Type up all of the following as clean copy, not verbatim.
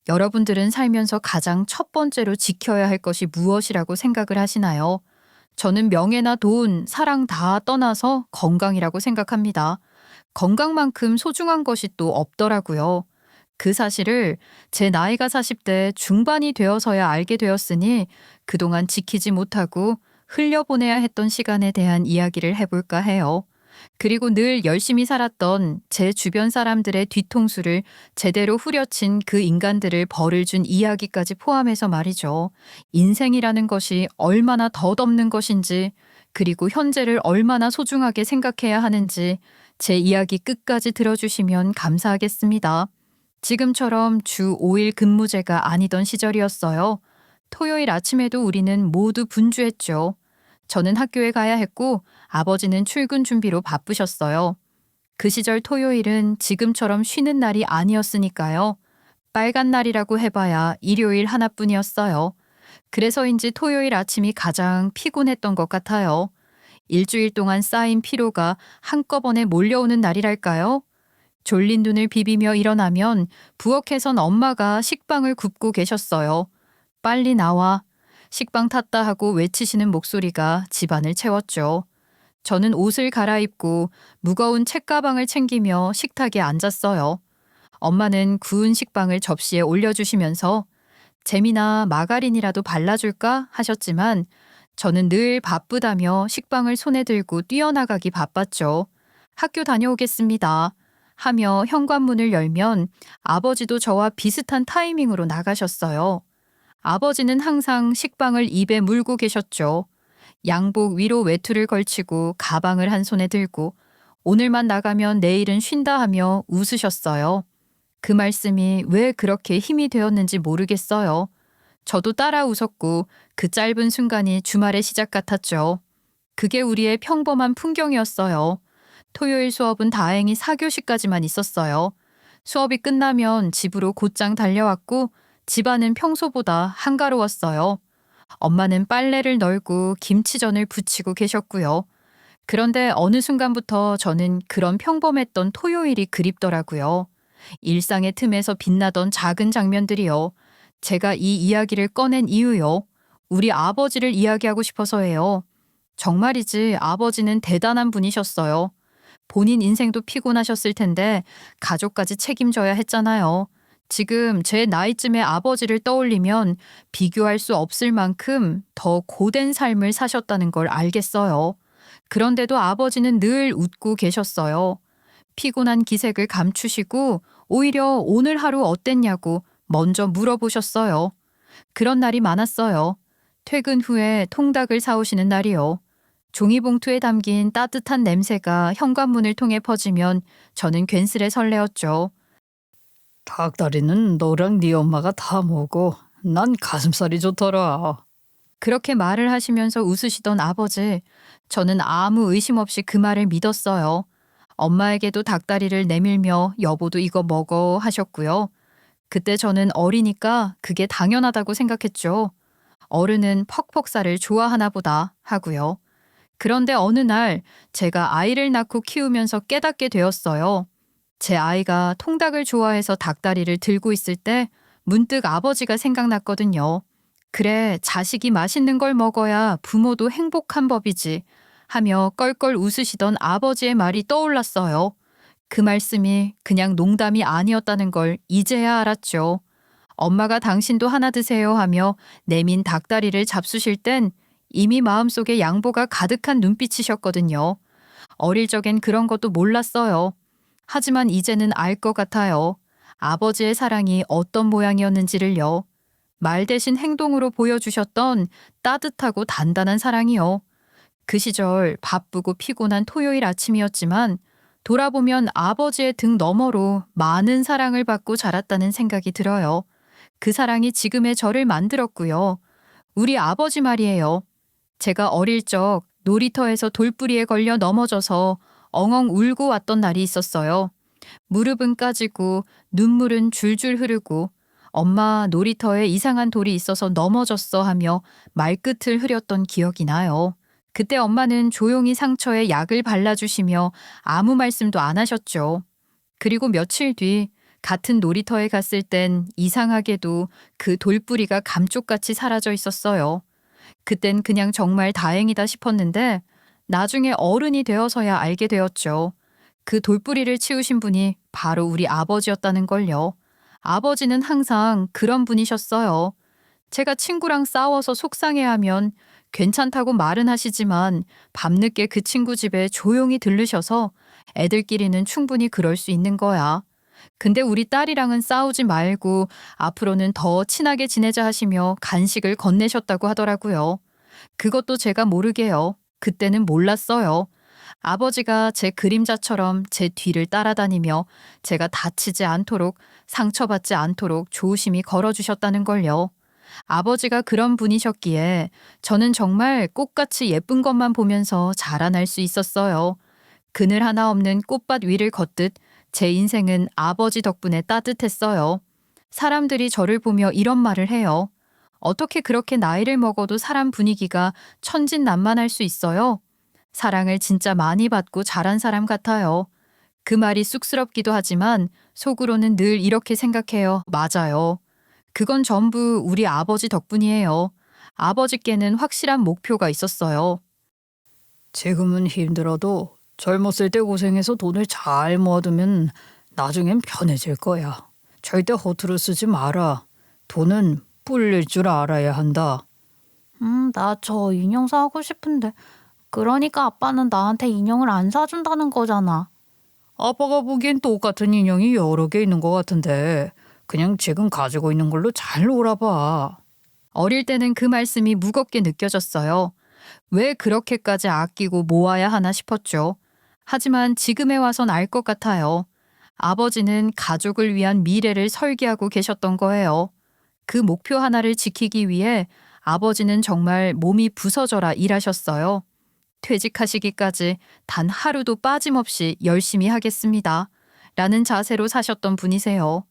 여러분들은 살면서 가장 첫 번째로 지켜야 할 것이 무엇이라고 생각을 하시나요? 저는 명예나 돈, 사랑 다 떠나서 건강이라고 생각합니다. 건강만큼 소중한 것이 또 없더라고요. 그 사실을 제 나이가 40대 중반이 되어서야 알게 되었으니 그동안 지키지 못하고 흘려보내야 했던 시간에 대한 이야기를 해볼까 해요. 그리고 늘 열심히 살았던 제 주변 사람들의 뒤통수를 제대로 후려친 그 인간들을 벌을 준 이야기까지 포함해서 말이죠. 인생이라는 것이 얼마나 덧없는 것인지, 그리고 현재를 얼마나 소중하게 생각해야 하는지 제 이야기 끝까지 들어주시면 감사하겠습니다. 지금처럼 주 5일 근무제가 아니던 시절이었어요. 토요일 아침에도 우리는 모두 분주했죠. 저는 학교에 가야 했고 아버지는 출근 준비로 바쁘셨어요. 그 시절 토요일은 지금처럼 쉬는 날이 아니었으니까요. 빨간 날이라고 해봐야 일요일 하나뿐이었어요. 그래서인지 토요일 아침이 가장 피곤했던 것 같아요. 일주일 동안 쌓인 피로가 한꺼번에 몰려오는 날이랄까요? 졸린 눈을 비비며 일어나면 부엌에선 엄마가 식빵을 굽고 계셨어요. 빨리 나와. 식빵 탔다 하고 외치시는 목소리가 집안을 채웠죠. 저는 옷을 갈아입고 무거운 책가방을 챙기며 식탁에 앉았어요. 엄마는 구운 식빵을 접시에 올려주시면서 잼이나 마가린이라도 발라줄까 하셨지만 저는 늘 바쁘다며 식빵을 손에 들고 뛰어나가기 바빴죠. 학교 다녀오겠습니다. 하며 현관문을 열면 아버지도 저와 비슷한 타이밍으로 나가셨어요. 아버지는 항상 식빵을 입에 물고 계셨죠. 양복 위로 외투를 걸치고 가방을 한 손에 들고 오늘만 나가면 내일은 쉰다 하며 웃으셨어요. 그 말씀이 왜 그렇게 힘이 되었는지 모르겠어요. 저도 따라 웃었고 그 짧은 순간이 주말의 시작 같았죠. 그게 우리의 평범한 풍경이었어요. 토요일 수업은 다행히 4교시까지만 있었어요. 수업이 끝나면 집으로 곧장 달려왔고 집안은 평소보다 한가로웠어요. 엄마는 빨래를 널고 김치전을 부치고 계셨고요. 그런데 어느 순간부터 저는 그런 평범했던 토요일이 그립더라고요. 일상의 틈에서 빛나던 작은 장면들이요. 제가 이 이야기를 꺼낸 이유요. 우리 아버지를 이야기하고 싶어서예요. 정말이지 아버지는 대단한 분이셨어요. 본인 인생도 피곤하셨을 텐데 가족까지 책임져야 했잖아요. 지금 제 나이쯤의 아버지를 떠올리면 비교할 수 없을 만큼 더 고된 삶을 사셨다는 걸 알겠어요. 그런데도 아버지는 늘 웃고 계셨어요. 피곤한 기색을 감추시고 오히려 오늘 하루 어땠냐고 먼저 물어보셨어요. 그런 날이 많았어요. 퇴근 후에 통닭을 사오시는 날이요. 종이봉투에 담긴 따뜻한 냄새가 현관문을 통해 퍼지면 저는 괜스레 설레었죠. 닭다리는 너랑 네 엄마가 다 먹어. 난 가슴살이 좋더라. 그렇게 말을 하시면서 웃으시던 아버지, 저는 아무 의심 없이 그 말을 믿었어요. 엄마에게도 닭다리를 내밀며 여보도 이거 먹어 하셨고요. 그때 저는 어리니까 그게 당연하다고 생각했죠. 어른은 퍽퍽살을 좋아하나 보다 하고요. 그런데 어느 날 제가 아이를 낳고 키우면서 깨닫게 되었어요. 제 아이가 통닭을 좋아해서 닭다리를 들고 있을 때 문득 아버지가 생각났거든요. 그래, 자식이 맛있는 걸 먹어야 부모도 행복한 법이지 하며 껄껄 웃으시던 아버지의 말이 떠올랐어요. 그 말씀이 그냥 농담이 아니었다는 걸 이제야 알았죠. 엄마가 당신도 하나 드세요 하며 내민 닭다리를 잡수실 땐 이미 마음속에 양보가 가득한 눈빛이셨거든요. 어릴 적엔 그런 것도 몰랐어요. 하지만 이제는 알 것 같아요. 아버지의 사랑이 어떤 모양이었는지를요. 말 대신 행동으로 보여주셨던 따뜻하고 단단한 사랑이요. 그 시절 바쁘고 피곤한 토요일 아침이었지만 돌아보면 아버지의 등 너머로 많은 사랑을 받고 자랐다는 생각이 들어요. 그 사랑이 지금의 저를 만들었고요. 우리 아버지 말이에요. 제가 어릴 적 놀이터에서 돌부리에 걸려 넘어져서 엉엉 울고 왔던 날이 있었어요. 무릎은 까지고 눈물은 줄줄 흐르고 엄마 놀이터에 이상한 돌이 있어서 넘어졌어 하며 말끝을 흐렸던 기억이 나요. 그때 엄마는 조용히 상처에 약을 발라주시며 아무 말씀도 안 하셨죠. 그리고 며칠 뒤 같은 놀이터에 갔을 땐 이상하게도 그 돌뿌리가 감쪽같이 사라져 있었어요. 그땐 그냥 정말 다행이다 싶었는데 나중에 어른이 되어서야 알게 되었죠. 그 돌뿌리를 치우신 분이 바로 우리 아버지였다는 걸요. 아버지는 항상 그런 분이셨어요. 제가 친구랑 싸워서 속상해하면 괜찮다고 말은 하시지만 밤늦게 그 친구 집에 조용히 들르셔서 애들끼리는 충분히 그럴 수 있는 거야. 근데 우리 딸이랑은 싸우지 말고 앞으로는 더 친하게 지내자 하시며 간식을 건네셨다고 하더라고요. 그것도 제가 모르게요. 그때는 몰랐어요. 아버지가 제 그림자처럼 제 뒤를 따라다니며 제가 다치지 않도록 상처받지 않도록 조심히 걸어주셨다는 걸요. 아버지가 그런 분이셨기에 저는 정말 꽃같이 예쁜 것만 보면서 자라날 수 있었어요. 그늘 하나 없는 꽃밭 위를 걷듯 제 인생은 아버지 덕분에 따뜻했어요. 사람들이 저를 보며 이런 말을 해요. 어떻게 그렇게 나이를 먹어도 사람 분위기가 천진난만할 수 있어요? 사랑을 진짜 많이 받고 자란 사람 같아요. 그 말이 쑥스럽기도 하지만 속으로는 늘 이렇게 생각해요. 맞아요. 그건 전부 우리 아버지 덕분이에요. 아버지께는 확실한 목표가 있었어요. 지금은 힘들어도 젊었을 때 고생해서 돈을 잘 모아두면 나중엔 편해질 거야. 절대 허투루 쓰지 마라. 돈은 불릴 줄 알아야 한다. 나 저 인형 사고 싶은데. 그러니까 아빠는 나한테 인형을 안 사준다는 거잖아. 아빠가 보기엔 똑같은 인형이 여러 개 있는 것 같은데 그냥 지금 가지고 있는 걸로 잘 놀아봐. 어릴 때는 그 말씀이 무겁게 느껴졌어요. 왜 그렇게까지 아끼고 모아야 하나 싶었죠. 하지만 지금에 와선 알 것 같아요. 아버지는 가족을 위한 미래를 설계하고 계셨던 거예요. 그 목표 하나를 지키기 위해 아버지는 정말 몸이 부서져라 일하셨어요. 퇴직하시기까지 단 하루도 빠짐없이 열심히 하겠습니다. 라는 자세로 사셨던 분이세요.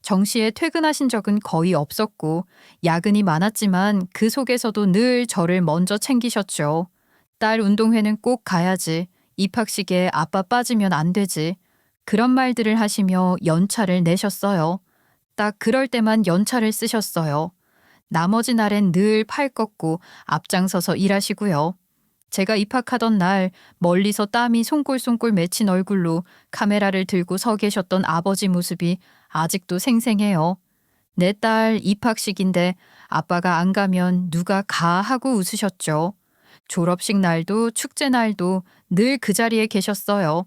정시에 퇴근하신 적은 거의 없었고 야근이 많았지만 그 속에서도 늘 저를 먼저 챙기셨죠. 딸 운동회는 꼭 가야지. 입학식에 아빠 빠지면 안 되지. 그런 말들을 하시며 연차를 내셨어요. 딱 그럴 때만 연차를 쓰셨어요. 나머지 날엔 늘 팔 꺾고 앞장서서 일하시고요. 제가 입학하던 날 멀리서 땀이 송골송골 맺힌 얼굴로 카메라를 들고 서 계셨던 아버지 모습이 아직도 생생해요. 내 딸 입학식인데 아빠가 안 가면 누가 가 하고 웃으셨죠. 졸업식 날도 축제 날도 늘 그 자리에 계셨어요.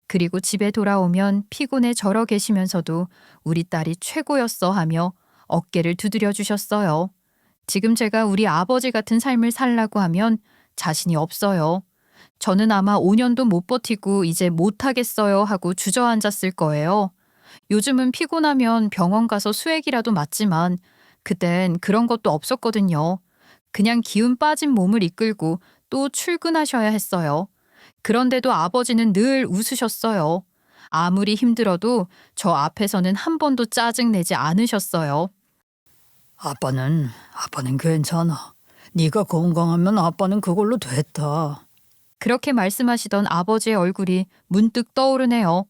그리고 집에 돌아오면 피곤해 절어 계시면서도 우리 딸이 최고였어 하며 어깨를 두드려 주셨어요. 지금 제가 우리 아버지 같은 삶을 살라고 하면 자신이 없어요. 저는 아마 5년도 못 버티고 이제 못하겠어요 하고 주저앉았을 거예요. 요즘은 피곤하면 병원 가서 수액이라도 맞지만 그땐 그런 것도 없었거든요. 그냥 기운 빠진 몸을 이끌고 또 출근하셔야 했어요. 그런데도 아버지는 늘 웃으셨어요. 아무리 힘들어도 저 앞에서는 한 번도 짜증내지 않으셨어요. 아빠는 괜찮아. 네가 건강하면 아빠는 그걸로 됐다. 그렇게 말씀하시던 아버지의 얼굴이 문득 떠오르네요.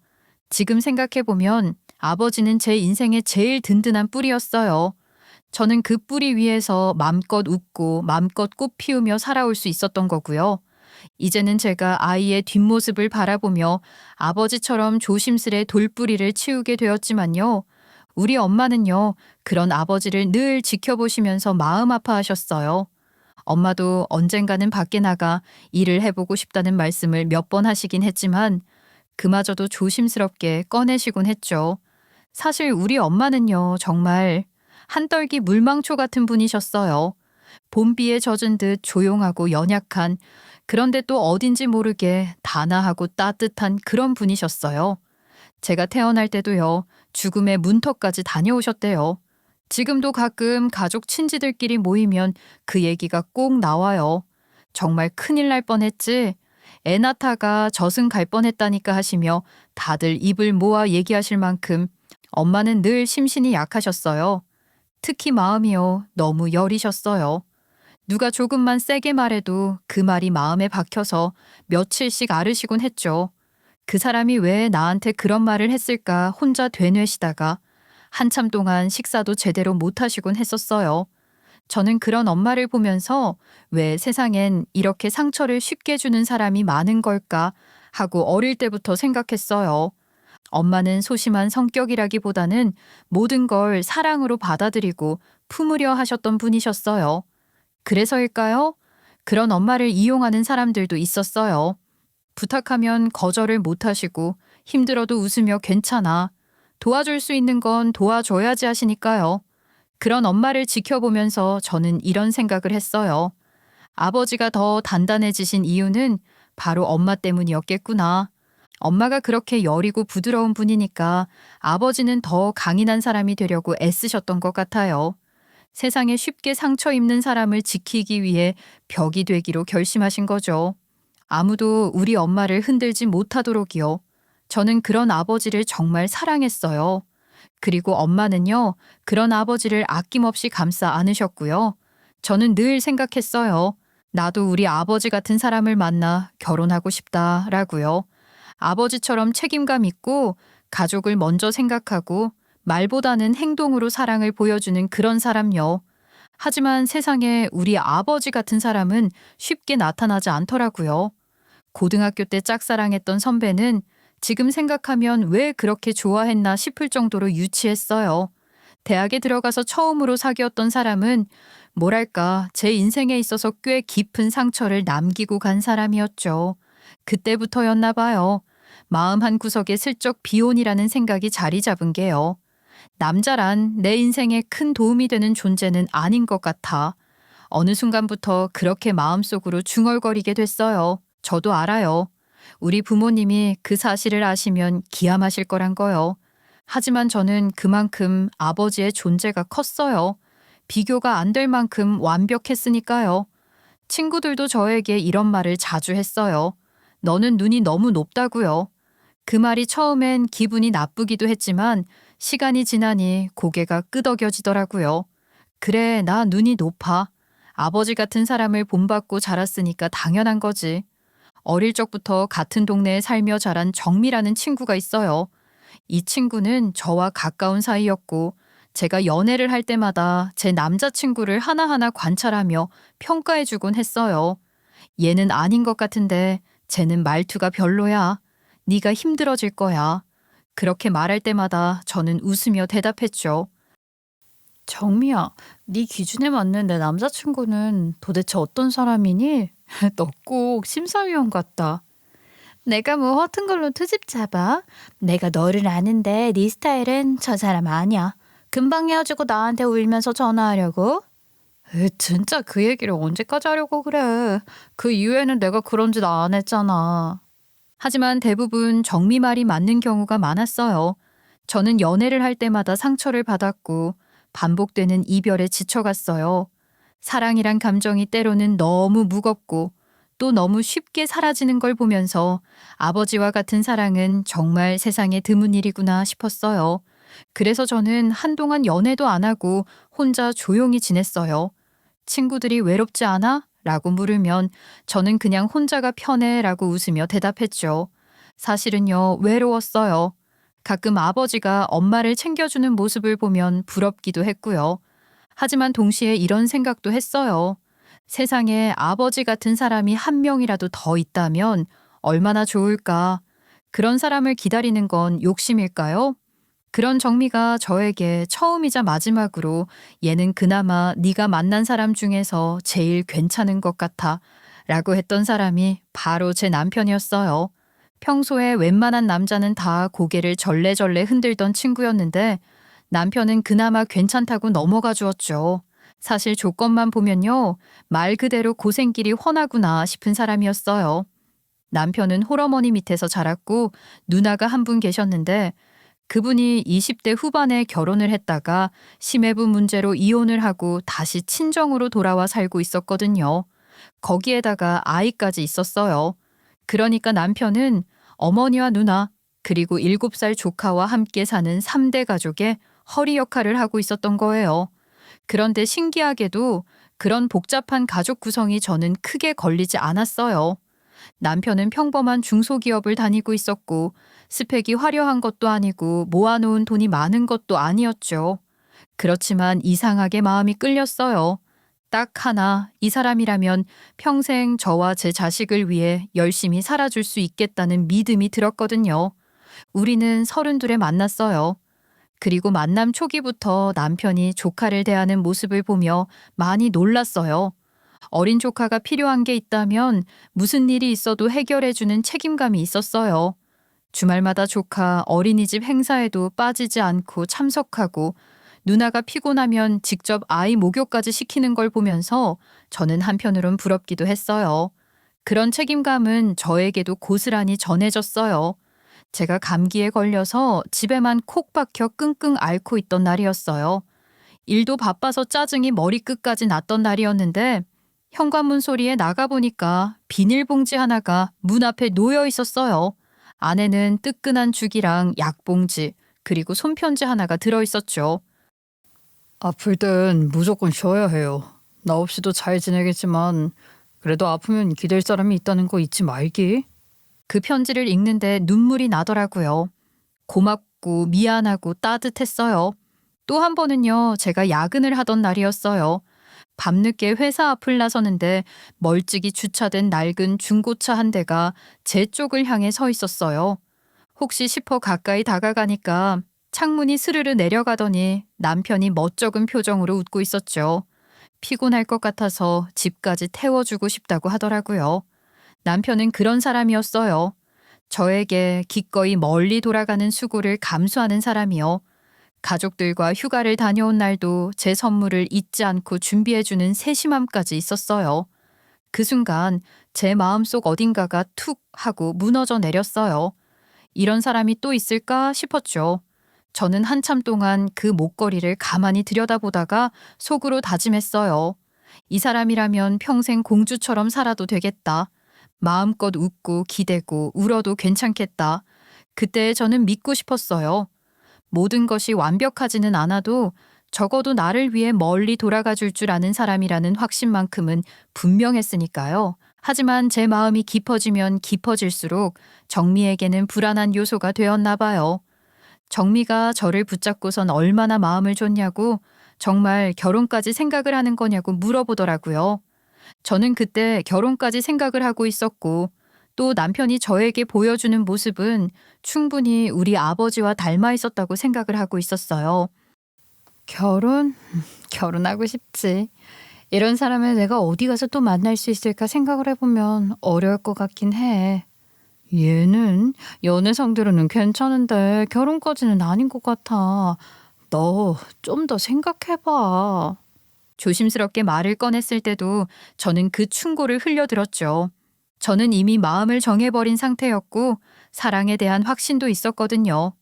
지금 생각해보면 아버지는 제 인생의 제일 든든한 뿌리였어요. 저는 그 뿌리 위에서 맘껏 웃고 맘껏 꽃 피우며 살아올 수 있었던 거고요. 이제는 제가 아이의 뒷모습을 바라보며 아버지처럼 조심스레 돌뿌리를 치우게 되었지만요. 우리 엄마는요, 그런 아버지를 늘 지켜보시면서 마음 아파하셨어요. 엄마도 언젠가는 밖에 나가 일을 해보고 싶다는 말씀을 몇 번 하시긴 했지만 그마저도 조심스럽게 꺼내시곤 했죠. 사실 우리 엄마는요, 정말 한떨기 물망초 같은 분이셨어요. 봄비에 젖은 듯 조용하고 연약한, 그런데 또 어딘지 모르게 단아하고 따뜻한 그런 분이셨어요. 제가 태어날 때도요, 죽음의 문턱까지 다녀오셨대요. 지금도 가끔 가족 친지들끼리 모이면 그 얘기가 꼭 나와요. 정말 큰일 날 뻔했지. 애 낳다가 저승 갈 뻔했다니까 하시며 다들 입을 모아 얘기하실 만큼 엄마는 늘 심신이 약하셨어요. 특히 마음이요. 너무 여리셨어요. 누가 조금만 세게 말해도 그 말이 마음에 박혀서 며칠씩 앓으시곤 했죠. 그 사람이 왜 나한테 그런 말을 했을까 혼자 되뇌시다가 한참 동안 식사도 제대로 못 하시곤 했었어요. 저는 그런 엄마를 보면서 왜 세상엔 이렇게 상처를 쉽게 주는 사람이 많은 걸까 하고 어릴 때부터 생각했어요. 엄마는 소심한 성격이라기보다는 모든 걸 사랑으로 받아들이고 품으려 하셨던 분이셨어요. 그래서일까요? 그런 엄마를 이용하는 사람들도 있었어요. 부탁하면 거절을 못 하시고 힘들어도 웃으며 괜찮아. 도와줄 수 있는 건 도와줘야지 하시니까요. 그런 엄마를 지켜보면서 저는 이런 생각을 했어요. 아버지가 더 단단해지신 이유는 바로 엄마 때문이었겠구나. 엄마가 그렇게 여리고 부드러운 분이니까 아버지는 더 강인한 사람이 되려고 애쓰셨던 것 같아요. 세상에 쉽게 상처 입는 사람을 지키기 위해 벽이 되기로 결심하신 거죠. 아무도 우리 엄마를 흔들지 못하도록이요. 저는 그런 아버지를 정말 사랑했어요. 그리고 엄마는요, 그런 아버지를 아낌없이 감싸 안으셨고요. 저는 늘 생각했어요. 나도 우리 아버지 같은 사람을 만나 결혼하고 싶다라고요. 아버지처럼 책임감 있고 가족을 먼저 생각하고 말보다는 행동으로 사랑을 보여주는 그런 사람요. 하지만 세상에 우리 아버지 같은 사람은 쉽게 나타나지 않더라고요. 고등학교 때 짝사랑했던 선배는 지금 생각하면 왜 그렇게 좋아했나 싶을 정도로 유치했어요. 대학에 들어가서 처음으로 사귀었던 사람은 뭐랄까 제 인생에 있어서 꽤 깊은 상처를 남기고 간 사람이었죠. 그때부터였나 봐요. 마음 한구석에 슬쩍 비혼이라는 생각이 자리 잡은 게요. 남자란 내 인생에 큰 도움이 되는 존재는 아닌 것 같아. 어느 순간부터 그렇게 마음속으로 중얼거리게 됐어요. 저도 알아요. 우리 부모님이 그 사실을 아시면 기함하실 거란 거요. 하지만 저는 그만큼 아버지의 존재가 컸어요. 비교가 안 될 만큼 완벽했으니까요. 친구들도 저에게 이런 말을 자주 했어요. 너는 눈이 너무 높다고요. 그 말이 처음엔 기분이 나쁘기도 했지만 시간이 지나니 고개가 끄덕여지더라고요. 그래, 나 눈이 높아. 아버지 같은 사람을 본받고 자랐으니까 당연한 거지. 어릴 적부터 같은 동네에 살며 자란 정미라는 친구가 있어요. 이 친구는 저와 가까운 사이였고 제가 연애를 할 때마다 제 남자친구를 하나하나 관찰하며 평가해주곤 했어요. 얘는 아닌 것 같은데 쟤는 말투가 별로야. 네가 힘들어질 거야. 그렇게 말할 때마다 저는 웃으며 대답했죠. 정미야, 네 기준에 맞는 내 남자친구는 도대체 어떤 사람이니? 너 꼭 심사위원 같다. 내가 뭐 허튼 걸로 트집 잡아? 내가 너를 아는데 네 스타일은 저 사람 아니야. 금방 헤어지고 나한테 울면서 전화하려고? 진짜 그 얘기를 언제까지 하려고 그래. 그 이후에는 내가 그런 짓 안 했잖아. 하지만 대부분 정미 말이 맞는 경우가 많았어요. 저는 연애를 할 때마다 상처를 받았고 반복되는 이별에 지쳐갔어요. 사랑이란 감정이 때로는 너무 무겁고 또 너무 쉽게 사라지는 걸 보면서 아버지와 같은 사랑은 정말 세상에 드문 일이구나 싶었어요. 그래서 저는 한동안 연애도 안 하고 혼자 조용히 지냈어요. 친구들이 외롭지 않아? 라고 물으면 저는 그냥 혼자가 편해 라고 웃으며 대답했죠. 사실은요, 외로웠어요. 가끔 아버지가 엄마를 챙겨주는 모습을 보면 부럽기도 했고요. 하지만 동시에 이런 생각도 했어요. 세상에 아버지 같은 사람이 한 명이라도 더 있다면 얼마나 좋을까. 그런 사람을 기다리는 건 욕심일까요? 그런 정미가 저에게 처음이자 마지막으로 얘는 그나마 네가 만난 사람 중에서 제일 괜찮은 것 같아 라고 했던 사람이 바로 제 남편이었어요. 평소에 웬만한 남자는 다 고개를 절레절레 흔들던 친구였는데 남편은 그나마 괜찮다고 넘어가 주었죠. 사실 조건만 보면요. 말 그대로 고생길이 훤하구나 싶은 사람이었어요. 남편은 홀어머니 밑에서 자랐고 누나가 한 분 계셨는데 그분이 20대 후반에 결혼을 했다가 심해부 문제로 이혼을 하고 다시 친정으로 돌아와 살고 있었거든요. 거기에다가 아이까지 있었어요. 그러니까 남편은 어머니와 누나 그리고 7살 조카와 함께 사는 3대 가족의 허리 역할을 하고 있었던 거예요. 그런데 신기하게도 그런 복잡한 가족 구성이 저는 크게 걸리지 않았어요. 남편은 평범한 중소기업을 다니고 있었고 스펙이 화려한 것도 아니고 모아놓은 돈이 많은 것도 아니었죠. 그렇지만 이상하게 마음이 끌렸어요. 딱 하나, 이 사람이라면 평생 저와 제 자식을 위해 열심히 살아줄 수 있겠다는 믿음이 들었거든요. 우리는 32에 만났어요. 그리고 만남 초기부터 남편이 조카를 대하는 모습을 보며 많이 놀랐어요. 어린 조카가 필요한 게 있다면 무슨 일이 있어도 해결해주는 책임감이 있었어요. 주말마다 조카 어린이집 행사에도 빠지지 않고 참석하고 누나가 피곤하면 직접 아이 목욕까지 시키는 걸 보면서 저는 한편으론 부럽기도 했어요. 그런 책임감은 저에게도 고스란히 전해졌어요. 제가 감기에 걸려서 집에만 콕 박혀 끙끙 앓고 있던 날이었어요. 일도 바빠서 짜증이 머리끝까지 났던 날이었는데 현관문 소리에 나가보니까 비닐봉지 하나가 문 앞에 놓여 있었어요. 안에는 뜨끈한 죽이랑 약봉지 그리고 손편지 하나가 들어있었죠. 아플 땐 무조건 쉬어야 해요. 나 없이도 잘 지내겠지만 그래도 아프면 기댈 사람이 있다는 거 잊지 말기. 그 편지를 읽는데 눈물이 나더라고요. 고맙고 미안하고 따뜻했어요. 또 한 번은요, 제가 야근을 하던 날이었어요. 밤늦게 회사 앞을 나서는데 멀찍이 주차된 낡은 중고차 한 대가 제 쪽을 향해 서 있었어요. 혹시 싶어 가까이 다가가니까 창문이 스르르 내려가더니 남편이 멋쩍은 표정으로 웃고 있었죠. 피곤할 것 같아서 집까지 태워주고 싶다고 하더라고요. 남편은 그런 사람이었어요. 저에게 기꺼이 멀리 돌아가는 수고를 감수하는 사람이요. 가족들과 휴가를 다녀온 날도 제 선물을 잊지 않고 준비해주는 세심함까지 있었어요. 그 순간 제 마음속 어딘가가 툭 하고 무너져 내렸어요. 이런 사람이 또 있을까 싶었죠. 저는 한참 동안 그 목걸이를 가만히 들여다보다가 속으로 다짐했어요. 이 사람이라면 평생 공주처럼 살아도 되겠다. 마음껏 웃고 기대고 울어도 괜찮겠다. 그때 저는 믿고 싶었어요. 모든 것이 완벽하지는 않아도 적어도 나를 위해 멀리 돌아가 줄 줄 아는 사람이라는 확신만큼은 분명했으니까요. 하지만 제 마음이 깊어지면 깊어질수록 정미에게는 불안한 요소가 되었나 봐요. 정미가 저를 붙잡고선 얼마나 마음을 줬냐고 정말 결혼까지 생각을 하는 거냐고 물어보더라고요. 저는 그때 결혼까지 생각을 하고 있었고 또 남편이 저에게 보여주는 모습은 충분히 우리 아버지와 닮아 있었다고 생각을 하고 있었어요. 결혼? 결혼하고 싶지. 이런 사람을 내가 어디 가서 또 만날 수 있을까 생각을 해보면 어려울 것 같긴 해. 얘는 연애 상대로는 괜찮은데 결혼까지는 아닌 것 같아. 너 좀 더 생각해봐. 조심스럽게 말을 꺼냈을 때도 저는 그 충고를 흘려들었죠. 저는 이미 마음을 정해버린 상태였고 사랑에 대한 확신도 있었거든요.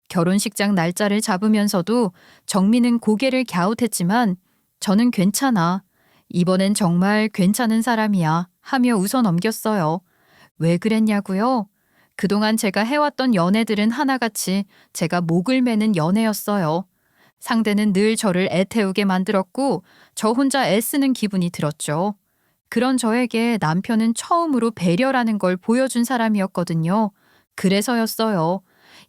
결혼식장 날짜를 잡으면서도 정민은 고개를 갸웃했지만 저는 괜찮아. 이번엔 정말 괜찮은 사람이야 하며 웃어 넘겼어요. 왜 그랬냐고요? 그동안 제가 해왔던 연애들은 하나같이 제가 목을 매는 연애였어요. 상대는 늘 저를 애태우게 만들었고 저 혼자 애쓰는 기분이 들었죠. 그런 저에게 남편은 처음으로 배려라는 걸 보여준 사람이었거든요. 그래서였어요.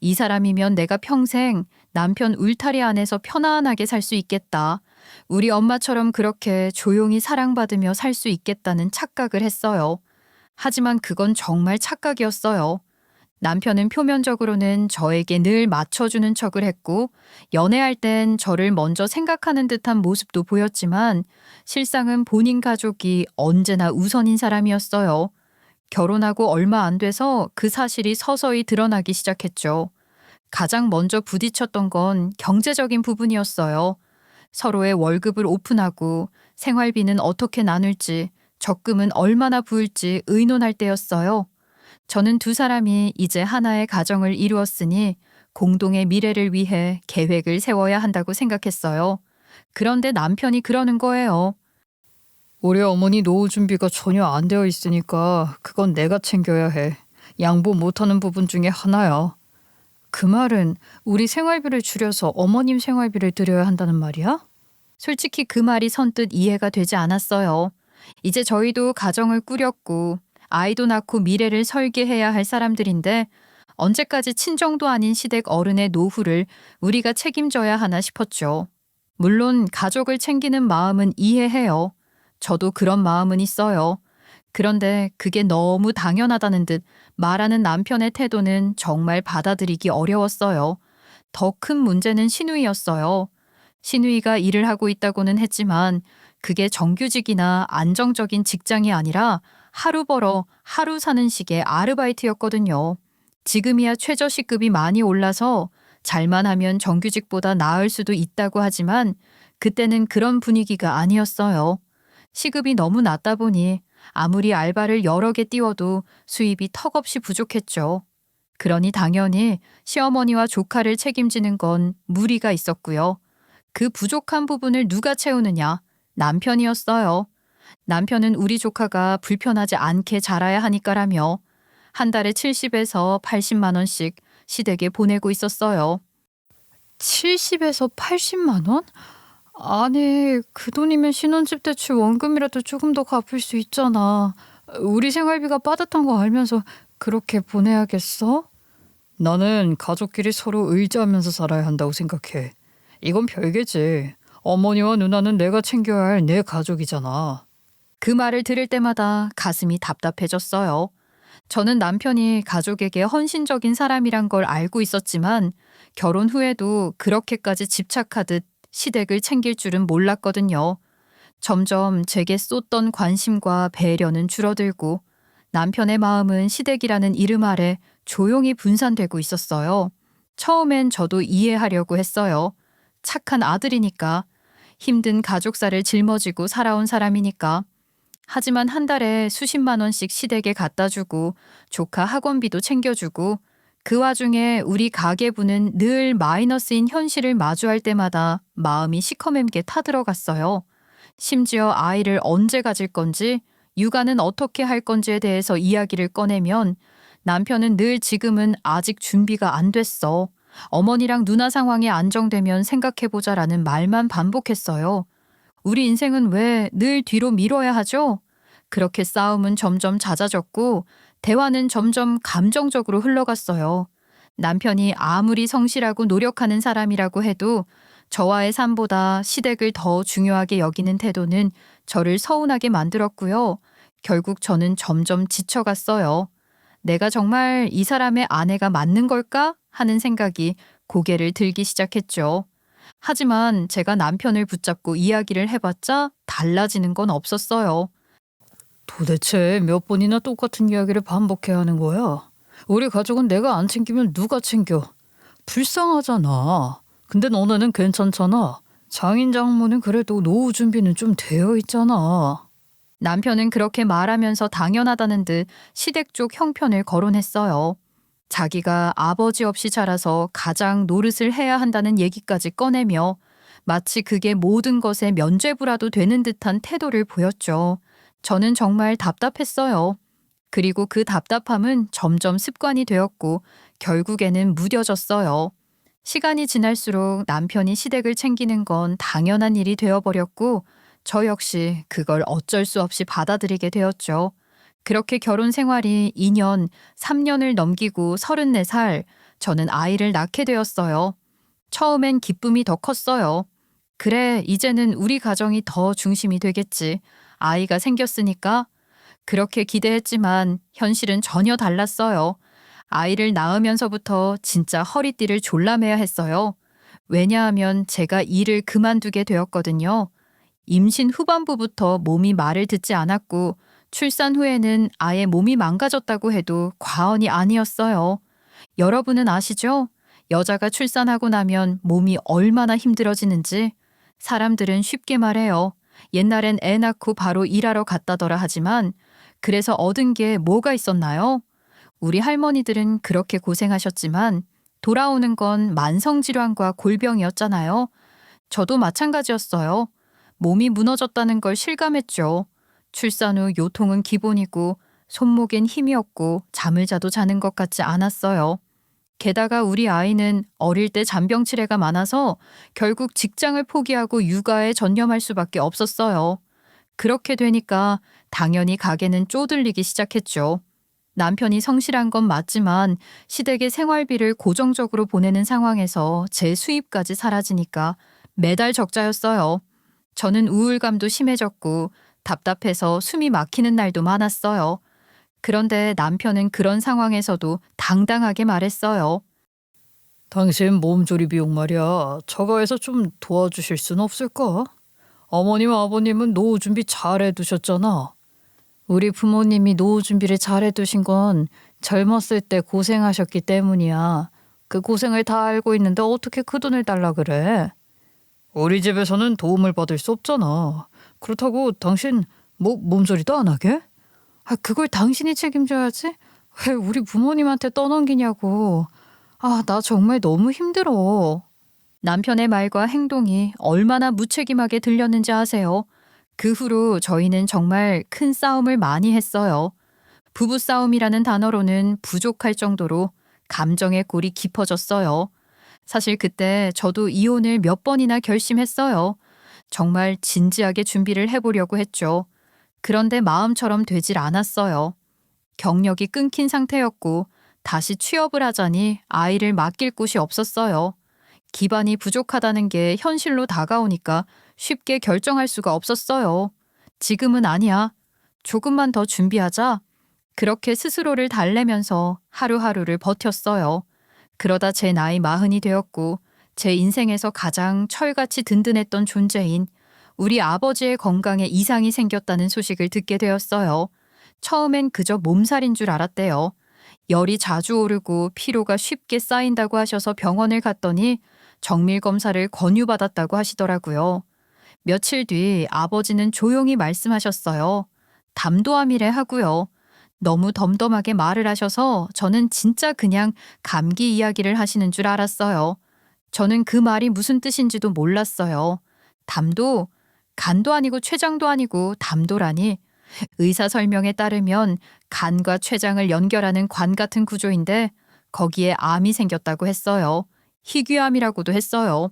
이 사람이면 내가 평생 남편 울타리 안에서 편안하게 살 수 있겠다. 우리 엄마처럼 그렇게 조용히 사랑받으며 살 수 있겠다는 착각을 했어요. 하지만 그건 정말 착각이었어요. 남편은 표면적으로는 저에게 늘 맞춰주는 척을 했고 연애할 땐 저를 먼저 생각하는 듯한 모습도 보였지만 실상은 본인 가족이 언제나 우선인 사람이었어요. 결혼하고 얼마 안 돼서 그 사실이 서서히 드러나기 시작했죠. 가장 먼저 부딪혔던 건 경제적인 부분이었어요. 서로의 월급을 오픈하고 생활비는 어떻게 나눌지 적금은 얼마나 부을지 의논할 때였어요. 저는 두 사람이 이제 하나의 가정을 이루었으니 공동의 미래를 위해 계획을 세워야 한다고 생각했어요. 그런데 남편이 그러는 거예요. 우리 어머니 노후 준비가 전혀 안 되어 있으니까 그건 내가 챙겨야 해. 양보 못하는 부분 중에 하나야. 그 말은 우리 생활비를 줄여서 어머님 생활비를 드려야 한다는 말이야? 솔직히 그 말이 선뜻 이해가 되지 않았어요. 이제 저희도 가정을 꾸렸고 아이도 낳고 미래를 설계해야 할 사람들인데 언제까지 친정도 아닌 시댁 어른의 노후를 우리가 책임져야 하나 싶었죠. 물론 가족을 챙기는 마음은 이해해요. 저도 그런 마음은 있어요. 그런데 그게 너무 당연하다는 듯 말하는 남편의 태도는 정말 받아들이기 어려웠어요. 더 큰 문제는 시누이였어요. 시누이가 일을 하고 있다고는 했지만 그게 정규직이나 안정적인 직장이 아니라 하루 벌어 하루 사는 식의 아르바이트였거든요. 지금이야 최저시급이 많이 올라서 잘만 하면 정규직보다 나을 수도 있다고 하지만 그때는 그런 분위기가 아니었어요. 시급이 너무 낮다 보니 아무리 알바를 여러 개 띄워도 수입이 턱없이 부족했죠. 그러니 당연히 시어머니와 조카를 책임지는 건 무리가 있었고요. 그 부족한 부분을 누가 채우느냐? 남편이었어요. 남편은 우리 조카가 불편하지 않게 자라야 하니까라며 한 달에 70에서 80만 원씩 시댁에 보내고 있었어요. 70에서 80만 원? 아니, 그 돈이면 신혼집 대출 원금이라도 조금 더 갚을 수 있잖아. 우리 생활비가 빠듯한 거 알면서 그렇게 보내야겠어? 나는 가족끼리 서로 의지하면서 살아야 한다고 생각해. 이건 별개지. 어머니와 누나는 내가 챙겨야 할 내 가족이잖아. 그 말을 들을 때마다 가슴이 답답해졌어요. 저는 남편이 가족에게 헌신적인 사람이란 걸 알고 있었지만 결혼 후에도 그렇게까지 집착하듯 시댁을 챙길 줄은 몰랐거든요. 점점 제게 쏟던 관심과 배려는 줄어들고 남편의 마음은 시댁이라는 이름 아래 조용히 분산되고 있었어요. 처음엔 저도 이해하려고 했어요. 착한 아들이니까, 힘든 가족사를 짊어지고 살아온 사람이니까. 하지만 한 달에 수십만 원씩 시댁에 갖다 주고 조카 학원비도 챙겨주고 그 와중에 우리 가계부는 늘 마이너스인 현실을 마주할 때마다 마음이 시커멓게 타들어갔어요. 심지어 아이를 언제 가질 건지, 육아는 어떻게 할 건지에 대해서 이야기를 꺼내면 남편은 늘 지금은 아직 준비가 안 됐어. 어머니랑 누나 상황이 안정되면 생각해보자라는 말만 반복했어요. 우리 인생은 왜 늘 뒤로 미뤄야 하죠? 그렇게 싸움은 점점 잦아졌고 대화는 점점 감정적으로 흘러갔어요. 남편이 아무리 성실하고 노력하는 사람이라고 해도 저와의 삶보다 시댁을 더 중요하게 여기는 태도는 저를 서운하게 만들었고요. 결국 저는 점점 지쳐갔어요. 내가 정말 이 사람의 아내가 맞는 걸까? 하는 생각이 고개를 들기 시작했죠. 하지만 제가 남편을 붙잡고 이야기를 해봤자 달라지는 건 없었어요. 도대체 몇 번이나 똑같은 이야기를 반복해야 하는 거야? 우리 가족은 내가 안 챙기면 누가 챙겨? 불쌍하잖아. 근데 너네는 괜찮잖아. 장인 장모는 그래도 노후 준비는 좀 되어 있잖아. 남편은 그렇게 말하면서 당연하다는 듯 시댁 쪽 형편을 거론했어요. 자기가 아버지 없이 자라서 가장 노릇을 해야 한다는 얘기까지 꺼내며 마치 그게 모든 것에 면죄부라도 되는 듯한 태도를 보였죠. 저는 정말 답답했어요. 그리고 그 답답함은 점점 습관이 되었고 결국에는 무뎌졌어요. 시간이 지날수록 남편이 시댁을 챙기는 건 당연한 일이 되어버렸고 저 역시 그걸 어쩔 수 없이 받아들이게 되었죠. 그렇게 결혼 생활이 2년, 3년을 넘기고 34살, 저는 아이를 낳게 되었어요. 처음엔 기쁨이 더 컸어요. 그래, 이제는 우리 가정이 더 중심이 되겠지. 아이가 생겼으니까. 그렇게 기대했지만 현실은 전혀 달랐어요. 아이를 낳으면서부터 진짜 허리띠를 졸라매야 했어요. 왜냐하면 제가 일을 그만두게 되었거든요. 임신 후반부부터 몸이 말을 듣지 않았고 출산 후에는 아예 몸이 망가졌다고 해도 과언이 아니었어요. 여러분은 아시죠? 여자가 출산하고 나면 몸이 얼마나 힘들어지는지. 사람들은 쉽게 말해요. 옛날엔 애 낳고 바로 일하러 갔다더라 하지만 그래서 얻은 게 뭐가 있었나요? 우리 할머니들은 그렇게 고생하셨지만 돌아오는 건 만성질환과 골병이었잖아요. 저도 마찬가지였어요. 몸이 무너졌다는 걸 실감했죠. 출산 후 요통은 기본이고 손목엔 힘이 없고 잠을 자도 자는 것 같지 않았어요. 게다가 우리 아이는 어릴 때 잔병치레가 많아서 결국 직장을 포기하고 육아에 전념할 수밖에 없었어요. 그렇게 되니까 당연히 가게는 쪼들리기 시작했죠. 남편이 성실한 건 맞지만 시댁의 생활비를 고정적으로 보내는 상황에서 제 수입까지 사라지니까 매달 적자였어요. 저는 우울감도 심해졌고 답답해서 숨이 막히는 날도 많았어요. 그런데 남편은 그런 상황에서도 당당하게 말했어요. 당신 몸조리 비용 말이야. 저거에서 좀 도와주실 순 없을까? 어머님 아버님은 노후 준비 잘 해두셨잖아. 우리 부모님이 노후 준비를 잘 해두신 건 젊었을 때 고생하셨기 때문이야. 그 고생을 다 알고 있는데 어떻게 그 돈을 달라 그래? 우리 집에서는 도움을 받을 수 없잖아. 그렇다고 당신 뭐 몸조리도 안 하게? 아, 그걸 당신이 책임져야지. 왜 우리 부모님한테 떠넘기냐고. 아, 나 정말 너무 힘들어. 남편의 말과 행동이 얼마나 무책임하게 들렸는지 아세요? 그 후로 저희는 정말 큰 싸움을 많이 했어요. 부부싸움이라는 단어로는 부족할 정도로 감정의 골이 깊어졌어요. 사실 그때 저도 이혼을 몇 번이나 결심했어요. 정말 진지하게 준비를 해보려고 했죠. 그런데 마음처럼 되질 않았어요. 경력이 끊긴 상태였고 다시 취업을 하자니 아이를 맡길 곳이 없었어요. 기반이 부족하다는 게 현실로 다가오니까 쉽게 결정할 수가 없었어요. 지금은 아니야. 조금만 더 준비하자. 그렇게 스스로를 달래면서 하루하루를 버텼어요. 그러다 제 나이 40이 되었고 제 인생에서 가장 철같이 든든했던 존재인 우리 아버지의 건강에 이상이 생겼다는 소식을 듣게 되었어요. 처음엔 그저 몸살인 줄 알았대요. 열이 자주 오르고 피로가 쉽게 쌓인다고 하셔서 병원을 갔더니 정밀 검사를 권유받았다고 하시더라고요. 며칠 뒤 아버지는 조용히 말씀하셨어요. 담도암이래 하고요. 너무 덤덤하게 말을 하셔서 저는 진짜 그냥 감기 이야기를 하시는 줄 알았어요. 저는 그 말이 무슨 뜻인지도 몰랐어요. 담도? 간도 아니고 췌장도 아니고 담도라니. 의사 설명에 따르면 간과 췌장을 연결하는 관 같은 구조인데 거기에 암이 생겼다고 했어요. 희귀암이라고도 했어요.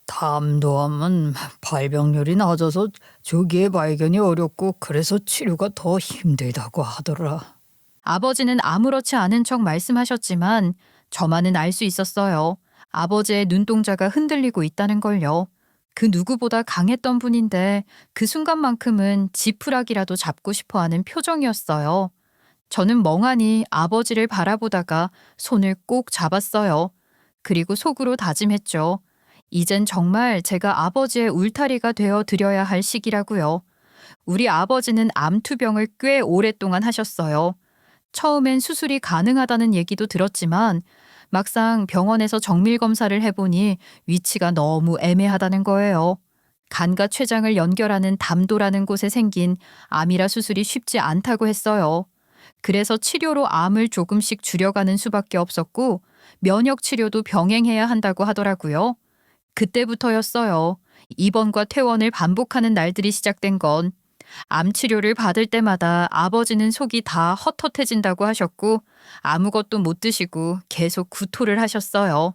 담도암은 발병률이 낮아서 조기에 발견이 어렵고 그래서 치료가 더 힘들다고 하더라. 아버지는 아무렇지 않은 척 말씀하셨지만 저만은 알 수 있었어요. 아버지의 눈동자가 흔들리고 있다는 걸요. 그 누구보다 강했던 분인데 그 순간만큼은 지푸라기라도 잡고 싶어 하는 표정이었어요. 저는 멍하니 아버지를 바라보다가 손을 꼭 잡았어요. 그리고 속으로 다짐했죠. 이젠 정말 제가 아버지의 울타리가 되어 드려야 할 시기라고요. 우리 아버지는 암투병을 꽤 오랫동안 하셨어요. 처음엔 수술이 가능하다는 얘기도 들었지만 막상 병원에서 정밀 검사를 해보니 위치가 너무 애매하다는 거예요. 간과 췌장을 연결하는 담도라는 곳에 생긴 암이라 수술이 쉽지 않다고 했어요. 그래서 치료로 암을 조금씩 줄여가는 수밖에 없었고 면역 치료도 병행해야 한다고 하더라고요. 그때부터였어요. 입원과 퇴원을 반복하는 날들이 시작된 건. 암 치료를 받을 때마다 아버지는 속이 다 헛헛해진다고 하셨고 아무것도 못 드시고 계속 구토를 하셨어요.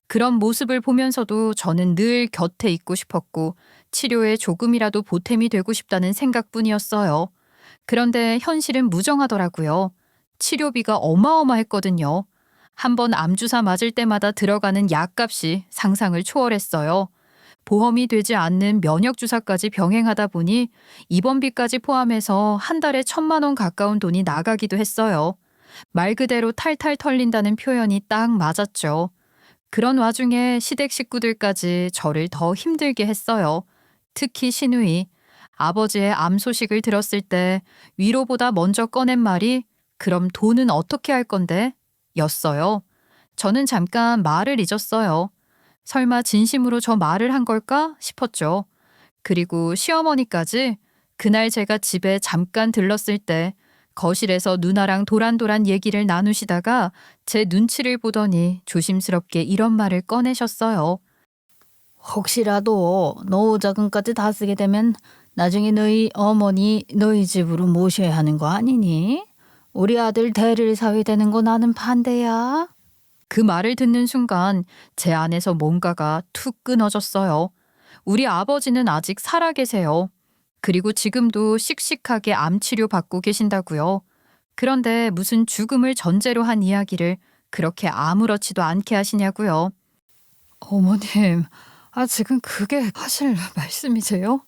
그런 모습을 보면서도 저는 늘 곁에 있고 싶었고 치료에 조금이라도 보탬이 되고 싶다는 생각뿐이었어요. 그런데 현실은 무정하더라고요. 치료비가 어마어마했거든요. 한 번 암주사 맞을 때마다 들어가는 약값이 상상을 초월했어요. 보험이 되지 않는 면역주사까지 병행하다 보니 입원비까지 포함해서 한 달에 1,000만 원 가까운 돈이 나가기도 했어요. 말 그대로 탈탈 털린다는 표현이 딱 맞았죠. 그런 와중에 시댁 식구들까지 저를 더 힘들게 했어요. 특히 시누이. 아버지의 암 소식을 들었을 때 위로보다 먼저 꺼낸 말이 "그럼 돈은 어떻게 할 건데?" 였어요. 저는 잠깐 말을 잊었어요. 설마 진심으로 저 말을 한 걸까 싶었죠. 그리고 시어머니까지 그날 제가 집에 잠깐 들렀을 때 거실에서 누나랑 도란도란 얘기를 나누시다가 제 눈치를 보더니 조심스럽게 이런 말을 꺼내셨어요. 혹시라도 노후 자금까지 다 쓰게 되면 나중에 너희 어머니 너희 집으로 모셔야 하는 거 아니니? 우리 아들 대를 사위 되는 거 나는 반대야. 그 말을 듣는 순간 제 안에서 뭔가가 툭 끊어졌어요. 우리 아버지는 아직 살아 계세요. 그리고 지금도 씩씩하게 암 치료 받고 계신다고요. 그런데 무슨 죽음을 전제로 한 이야기를 그렇게 아무렇지도 않게 하시냐고요. 어머님, 지금 그게 하실 말씀이세요?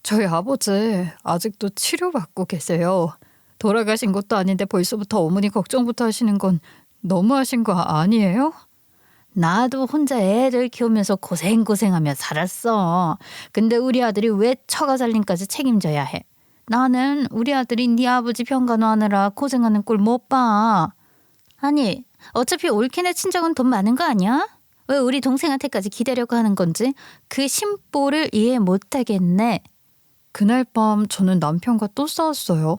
저희 아버지 아직도 치료받고 계세요. 돌아가신 것도 아닌데 벌써부터 어머니 걱정부터 하시는 건 너무하신 거 아니에요? 나도 혼자 애들 키우면서 고생고생하며 살았어. 근데 우리 아들이 왜 처가 살림까지 책임져야 해? 나는 우리 아들이 네 아버지 병간호하느라 고생하는 꼴 못 봐. 아니, 어차피 올케네 친정은 돈 많은 거 아니야? 왜 우리 동생한테까지 기대려고 하는 건지 그 심보를 이해 못 하겠네. 그날 밤 저는 남편과 또 싸웠어요.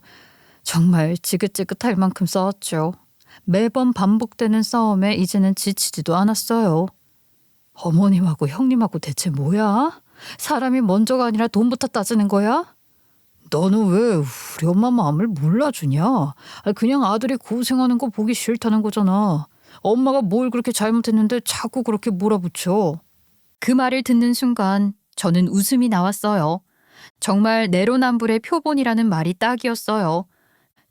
정말 지긋지긋할 만큼 싸웠죠. 매번 반복되는 싸움에 이제는 지치지도 않았어요. 어머님하고 형님하고 대체 뭐야? 사람이 먼저가 아니라 돈부터 따지는 거야? 너는 왜 우리 엄마 마음을 몰라주냐? 그냥 아들이 고생하는 거 보기 싫다는 거잖아. 엄마가 뭘 그렇게 잘못했는데 자꾸 그렇게 몰아붙여. 그 말을 듣는 순간 저는 웃음이 나왔어요. 정말 내로남불의 표본이라는 말이 딱이었어요.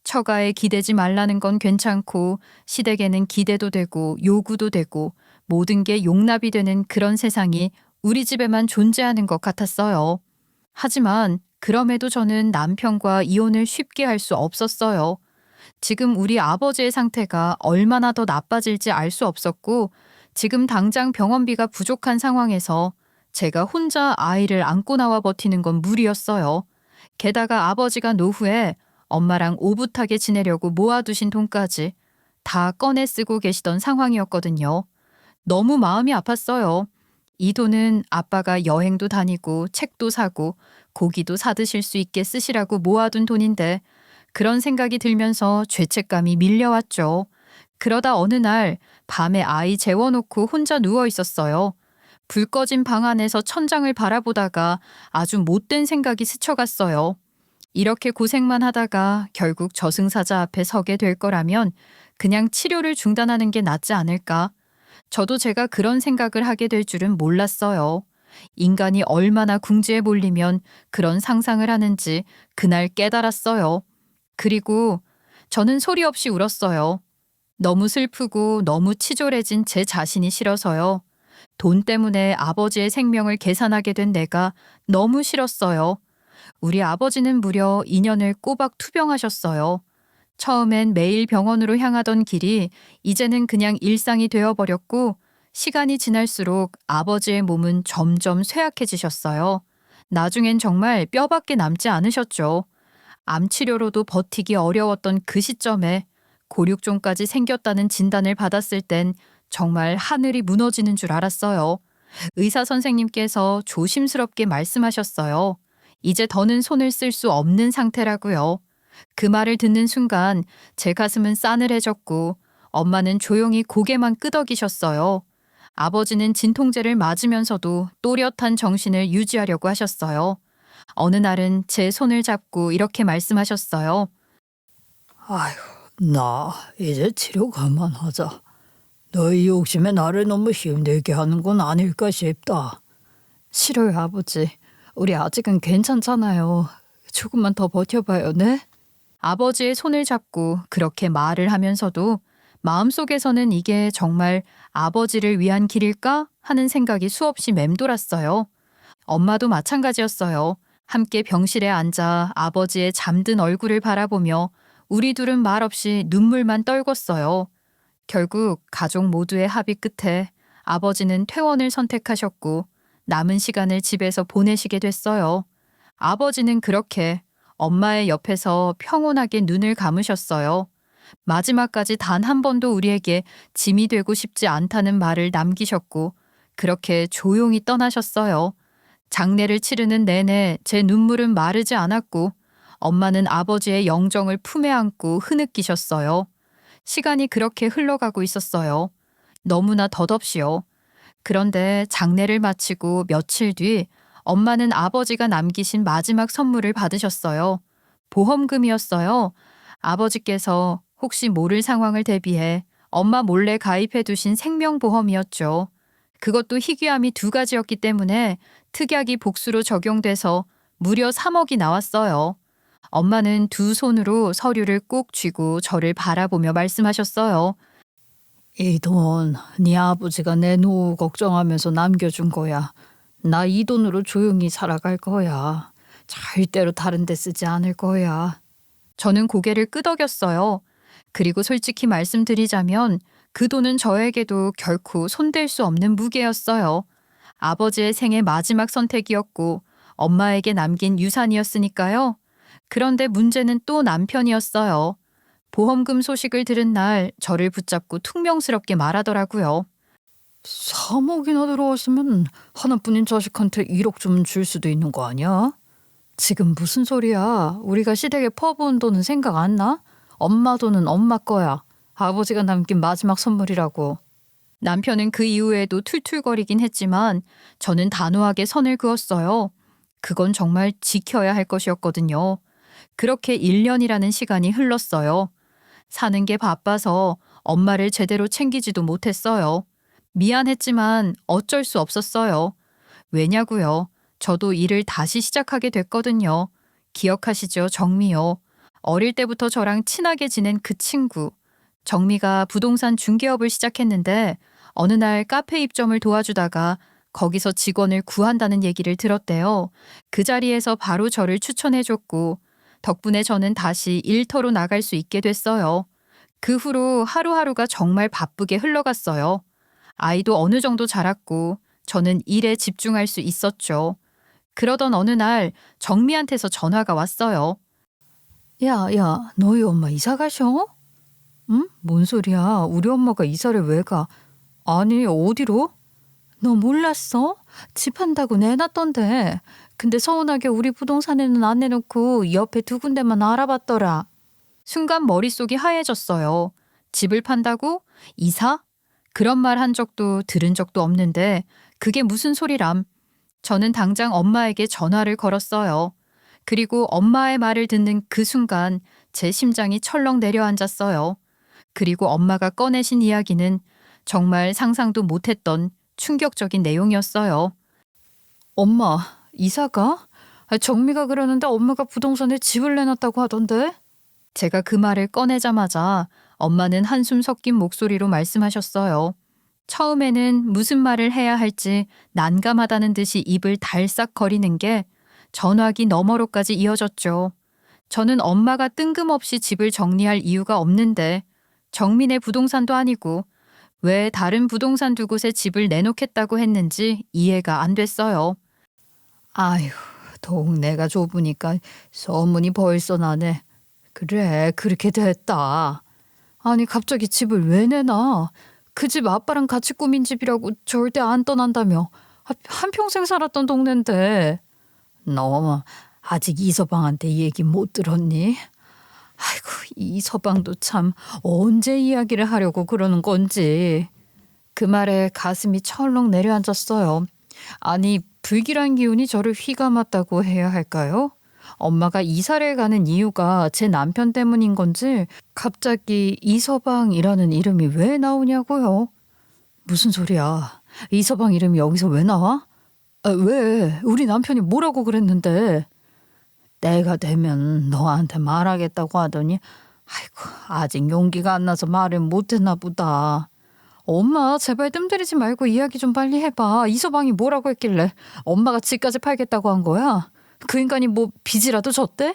처가에 기대지 말라는 건 괜찮고 시댁에는 기대도 되고 요구도 되고 모든 게 용납이 되는 그런 세상이 우리 집에만 존재하는 것 같았어요. 하지만 그럼에도 저는 남편과 이혼을 쉽게 할 수 없었어요. 지금 우리 아버지의 상태가 얼마나 더 나빠질지 알 수 없었고 지금 당장 병원비가 부족한 상황에서 제가 혼자 아이를 안고 나와 버티는 건 무리였어요. 게다가 아버지가 노후에 엄마랑 오붓하게 지내려고 모아두신 돈까지 다 꺼내 쓰고 계시던 상황이었거든요. 너무 마음이 아팠어요. 이 돈은 아빠가 여행도 다니고 책도 사고 고기도 사드실 수 있게 쓰시라고 모아둔 돈인데 그런 생각이 들면서 죄책감이 밀려왔죠. 그러다 어느 날 밤에 아이 재워놓고 혼자 누워 있었어요. 불 꺼진 방 안에서 천장을 바라보다가 아주 못된 생각이 스쳐갔어요. 이렇게 고생만 하다가 결국 저승사자 앞에 서게 될 거라면 그냥 치료를 중단하는 게 낫지 않을까? 저도 제가 그런 생각을 하게 될 줄은 몰랐어요. 인간이 얼마나 궁지에 몰리면 그런 상상을 하는지 그날 깨달았어요. 그리고 저는 소리 없이 울었어요. 너무 슬프고 너무 치졸해진 제 자신이 싫어서요. 돈 때문에 아버지의 생명을 계산하게 된 내가 너무 싫었어요. 우리 아버지는 무려 2년을 꼬박 투병하셨어요. 처음엔 매일 병원으로 향하던 길이 이제는 그냥 일상이 되어버렸고 시간이 지날수록 아버지의 몸은 점점 쇠약해지셨어요. 나중엔 정말 뼈밖에 남지 않으셨죠. 암 치료로도 버티기 어려웠던 그 시점에 골육종까지 생겼다는 진단을 받았을 땐 정말 하늘이 무너지는 줄 알았어요. 의사 선생님께서 조심스럽게 말씀하셨어요. 이제 더는 손을 쓸 수 없는 상태라고요. 그 말을 듣는 순간 제 가슴은 싸늘해졌고 엄마는 조용히 고개만 끄덕이셨어요. 아버지는 진통제를 맞으면서도 또렷한 정신을 유지하려고 하셨어요. 어느 날은 제 손을 잡고 이렇게 말씀하셨어요. 아휴, 나 이제 치료 그만하자. 너희 욕심에 나를 너무 힘들게 하는 건 아닐까 싶다. 싫어요, 아버지. 우리 아직은 괜찮잖아요. 조금만 더 버텨봐요, 네? 아버지의 손을 잡고 그렇게 말을 하면서도 마음속에서는 이게 정말 아버지를 위한 길일까 하는 생각이 수없이 맴돌았어요. 엄마도 마찬가지였어요. 함께 병실에 앉아 아버지의 잠든 얼굴을 바라보며 우리 둘은 말없이 눈물만 떨궜어요. 결국 가족 모두의 합의 끝에 아버지는 퇴원을 선택하셨고 남은 시간을 집에서 보내시게 됐어요. 아버지는 그렇게 엄마의 옆에서 평온하게 눈을 감으셨어요. 마지막까지 단 한 번도 우리에게 짐이 되고 싶지 않다는 말을 남기셨고 그렇게 조용히 떠나셨어요. 장례를 치르는 내내 제 눈물은 마르지 않았고 엄마는 아버지의 영정을 품에 안고 흐느끼셨어요. 시간이 그렇게 흘러가고 있었어요. 너무나 덧없이요. 그런데 장례를 마치고 며칠 뒤 엄마는 아버지가 남기신 마지막 선물을 받으셨어요. 보험금이었어요. 아버지께서 혹시 모를 상황을 대비해 엄마 몰래 가입해 두신 생명보험이었죠. 그것도 희귀암이 2가지였기 때문에 특약이 복수로 적용돼서 무려 3억이 나왔어요. 엄마는 두 손으로 서류를 꼭 쥐고 저를 바라보며 말씀하셨어요. 이 돈 네 아버지가 내 노후 걱정하면서 남겨준 거야. 나 이 돈으로 조용히 살아갈 거야. 절대로 다른 데 쓰지 않을 거야. 저는 고개를 끄덕였어요. 그리고 솔직히 말씀드리자면 그 돈은 저에게도 결코 손댈 수 없는 무게였어요. 아버지의 생애 마지막 선택이었고 엄마에게 남긴 유산이었으니까요. 그런데 문제는 또 남편이었어요. 보험금 소식을 들은 날 저를 붙잡고 퉁명스럽게 말하더라고요. 3억이나 들어왔으면 하나뿐인 자식한테 1억 좀 줄 수도 있는 거 아니야? 지금 무슨 소리야? 우리가 시댁에 퍼부은 돈은 생각 안 나? 엄마 돈은 엄마 거야. 아버지가 남긴 마지막 선물이라고. 남편은 그 이후에도 툴툴거리긴 했지만 저는 단호하게 선을 그었어요. 그건 정말 지켜야 할 것이었거든요. 그렇게 1년이라는 시간이 흘렀어요. 사는 게 바빠서 엄마를 제대로 챙기지도 못했어요. 미안했지만 어쩔 수 없었어요. 왜냐고요? 저도 일을 다시 시작하게 됐거든요. 기억하시죠? 정미요. 어릴 때부터 저랑 친하게 지낸 그 친구. 정미가 부동산 중개업을 시작했는데 어느 날 카페 입점을 도와주다가 거기서 직원을 구한다는 얘기를 들었대요. 그 자리에서 바로 저를 추천해줬고 덕분에 저는 다시 일터로 나갈 수 있게 됐어요. 그 후로 하루하루가 정말 바쁘게 흘러갔어요. 아이도 어느 정도 자랐고 저는 일에 집중할 수 있었죠. 그러던 어느 날 정미한테서 전화가 왔어요. 야, 너희 엄마 이사 가셔? 응? 뭔 소리야? 우리 엄마가 이사를 왜 가? 아니, 어디로? 너 몰랐어? 집 한다고 내놨던데. 근데 서운하게 우리 부동산에는 안 내놓고 옆에 두 군데만 알아봤더라. 순간 머릿속이 하얘졌어요. 집을 판다고? 이사? 그런 말 한 적도 들은 적도 없는데 그게 무슨 소리람. 저는 당장 엄마에게 전화를 걸었어요. 그리고 엄마의 말을 듣는 그 순간 제 심장이 철렁 내려앉았어요. 그리고 엄마가 꺼내신 이야기는 정말 상상도 못했던 충격적인 내용이었어요. 엄마, 이사 가? 정미가 그러는데 엄마가 부동산에 집을 내놨다고 하던데? 제가 그 말을 꺼내자마자 엄마는 한숨 섞인 목소리로 말씀하셨어요. 처음에는 무슨 말을 해야 할지 난감하다는 듯이 입을 달싹 거리는 게 전화기 너머로까지 이어졌죠. 저는 엄마가 뜬금없이 집을 정리할 이유가 없는데 정민의 부동산도 아니고 왜 다른 부동산 두 곳에 집을 내놓겠다고 했는지 이해가 안 됐어요. 아휴, 동네가 좁으니까 소문이 벌써 나네. 그래, 그렇게 됐다. 아니, 갑자기 집을 왜 내놔? 그 집 아빠랑 같이 꾸민 집이라고 절대 안 떠난다며. 한평생 살았던 동네인데. 너 아직 이서방한테 얘기 못 들었니? 아이고, 이서방도 참 언제 이야기를 하려고 그러는 건지. 그 말에 가슴이 철렁 내려앉았어요. 아니, 불길한 기운이 저를 휘감았다고 해야 할까요? 엄마가 이사를 가는 이유가 제 남편 때문인 건지 갑자기 이서방이라는 이름이 왜 나오냐고요? 무슨 소리야? 이서방 이름이 여기서 왜 나와? 왜? 우리 남편이 뭐라고 그랬는데? 때가 되면 너한테 말하겠다고 하더니 아이고, 아직 용기가 안 나서 말을 못했나 보다. 엄마, 제발 뜸들이지 말고 이야기 좀 빨리 해봐. 이서방이 뭐라고 했길래 엄마가 집까지 팔겠다고 한 거야? 그 인간이 뭐 빚이라도 졌대?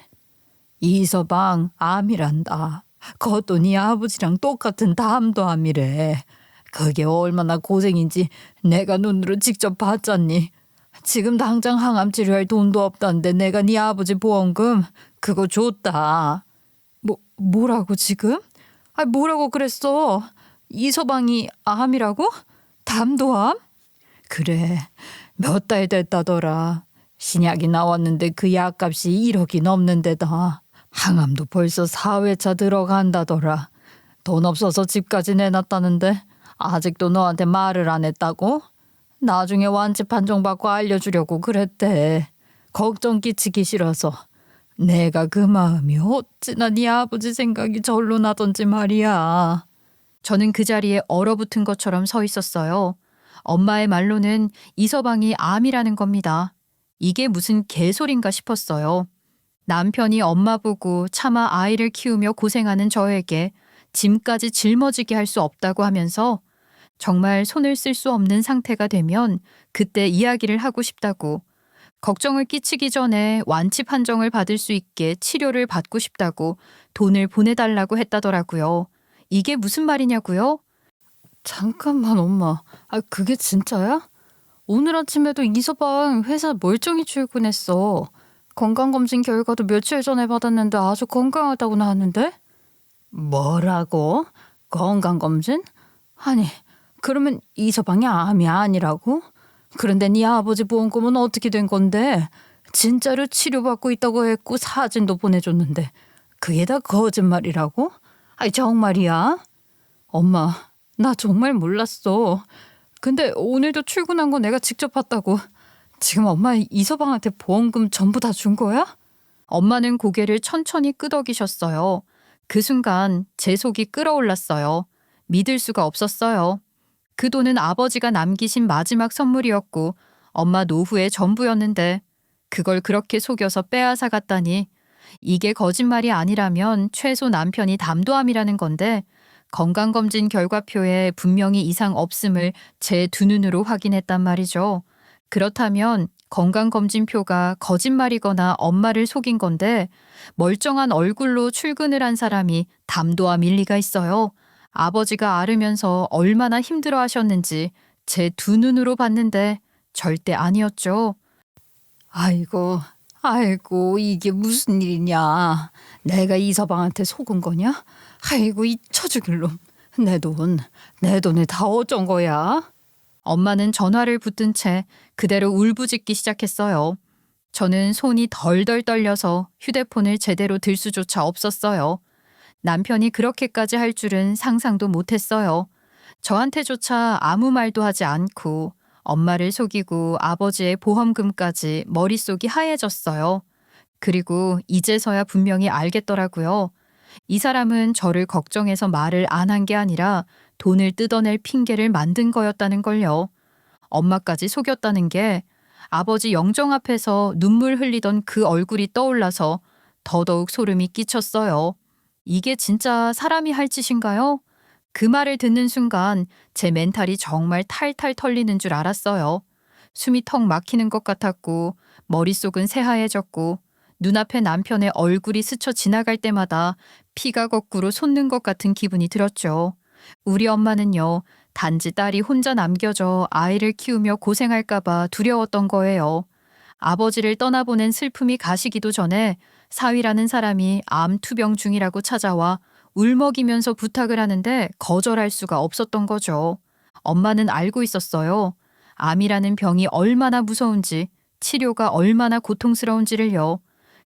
이서방 암이란다. 그것도 네 아버지랑 똑같은 담도 암이래. 그게 얼마나 고생인지 내가 눈으로 직접 봤잖니. 지금 당장 항암 치료할 돈도 없다는데 내가 네 아버지 보험금 그거 줬다. 뭐라고 지금? 뭐라고 그랬어? 이서방이 암이라고? 담도암? 그래, 몇 달 됐다더라. 신약이 나왔는데 그 약값이 1억이 넘는데다. 항암도 벌써 4회차 들어간다더라. 돈 없어서 집까지 내놨다는데 아직도 너한테 말을 안 했다고? 나중에 완치 판정받고 알려주려고 그랬대. 걱정 끼치기 싫어서. 내가 그 마음이 어찌나 네 아버지 생각이 절로 나던지 말이야. 저는 그 자리에 얼어붙은 것처럼 서 있었어요. 엄마의 말로는 이서방이 암이라는 겁니다. 이게 무슨 개소린가 싶었어요. 남편이 엄마 보고 차마 아이를 키우며 고생하는 저에게 짐까지 짊어지게 할 수 없다고 하면서 정말 손을 쓸 수 없는 상태가 되면 그때 이야기를 하고 싶다고, 걱정을 끼치기 전에 완치 판정을 받을 수 있게 치료를 받고 싶다고 돈을 보내달라고 했다더라고요. 이게 무슨 말이냐고요? 잠깐만 엄마. 그게 진짜야? 오늘 아침에도 이서방 회사 멀쩡히 출근했어. 건강검진 결과도 며칠 전에 받았는데 아주 건강하다고 나왔는데? 뭐라고? 건강검진? 아니 그러면 이서방이 암이 아니라고? 그런데 네 아버지 보험금은 어떻게 된 건데? 진짜로 치료받고 있다고 했고 사진도 보내줬는데 그게 다 거짓말이라고? 정말이야? 엄마 나 정말 몰랐어. 근데 오늘도 출근한 거 내가 직접 봤다고. 지금 엄마 이서방한테 보험금 전부 다 준 거야? 엄마는 고개를 천천히 끄덕이셨어요. 그 순간 제 속이 끓어올랐어요. 믿을 수가 없었어요. 그 돈은 아버지가 남기신 마지막 선물이었고 엄마 노후의 전부였는데 그걸 그렇게 속여서 빼앗아 갔다니. 이게 거짓말이 아니라면 최소 남편이 담도암이라는 건데 건강검진 결과표에 분명히 이상 없음을 제 두 눈으로 확인했단 말이죠. 그렇다면 건강검진표가 거짓말이거나 엄마를 속인 건데 멀쩡한 얼굴로 출근을 한 사람이 담도암일 리가 있어요. 아버지가 앓으면서 얼마나 힘들어 하셨는지 제 두 눈으로 봤는데 절대 아니었죠. 아이고 이게 무슨 일이냐. 내가 이서방한테 속은 거냐? 아이고 이 쳐죽일 놈. 내 돈을 다 어쩐 거야? 엄마는 전화를 붙든 채 그대로 울부짖기 시작했어요. 저는 손이 덜덜 떨려서 휴대폰을 제대로 들 수조차 없었어요. 남편이 그렇게까지 할 줄은 상상도 못했어요. 저한테조차 아무 말도 하지 않고 엄마를 속이고 아버지의 보험금까지 머릿속이 하얘졌어요. 그리고 이제서야 분명히 알겠더라고요. 이 사람은 저를 걱정해서 말을 안 한 게 아니라 돈을 뜯어낼 핑계를 만든 거였다는 걸요. 엄마까지 속였다는 게 아버지 영정 앞에서 눈물 흘리던 그 얼굴이 떠올라서 더더욱 소름이 끼쳤어요. 이게 진짜 사람이 할 짓인가요? 그 말을 듣는 순간 제 멘탈이 정말 탈탈 털리는 줄 알았어요. 숨이 턱 막히는 것 같았고 머릿속은 새하얘졌고 눈앞에 남편의 얼굴이 스쳐 지나갈 때마다 피가 거꾸로 솟는 것 같은 기분이 들었죠. 우리 엄마는요, 단지 딸이 혼자 남겨져 아이를 키우며 고생할까봐 두려웠던 거예요. 아버지를 떠나보낸 슬픔이 가시기도 전에 사위라는 사람이 암 투병 중이라고 찾아와 울먹이면서 부탁을 하는데 거절할 수가 없었던 거죠. 엄마는 알고 있었어요. 암이라는 병이 얼마나 무서운지, 치료가 얼마나 고통스러운지를요.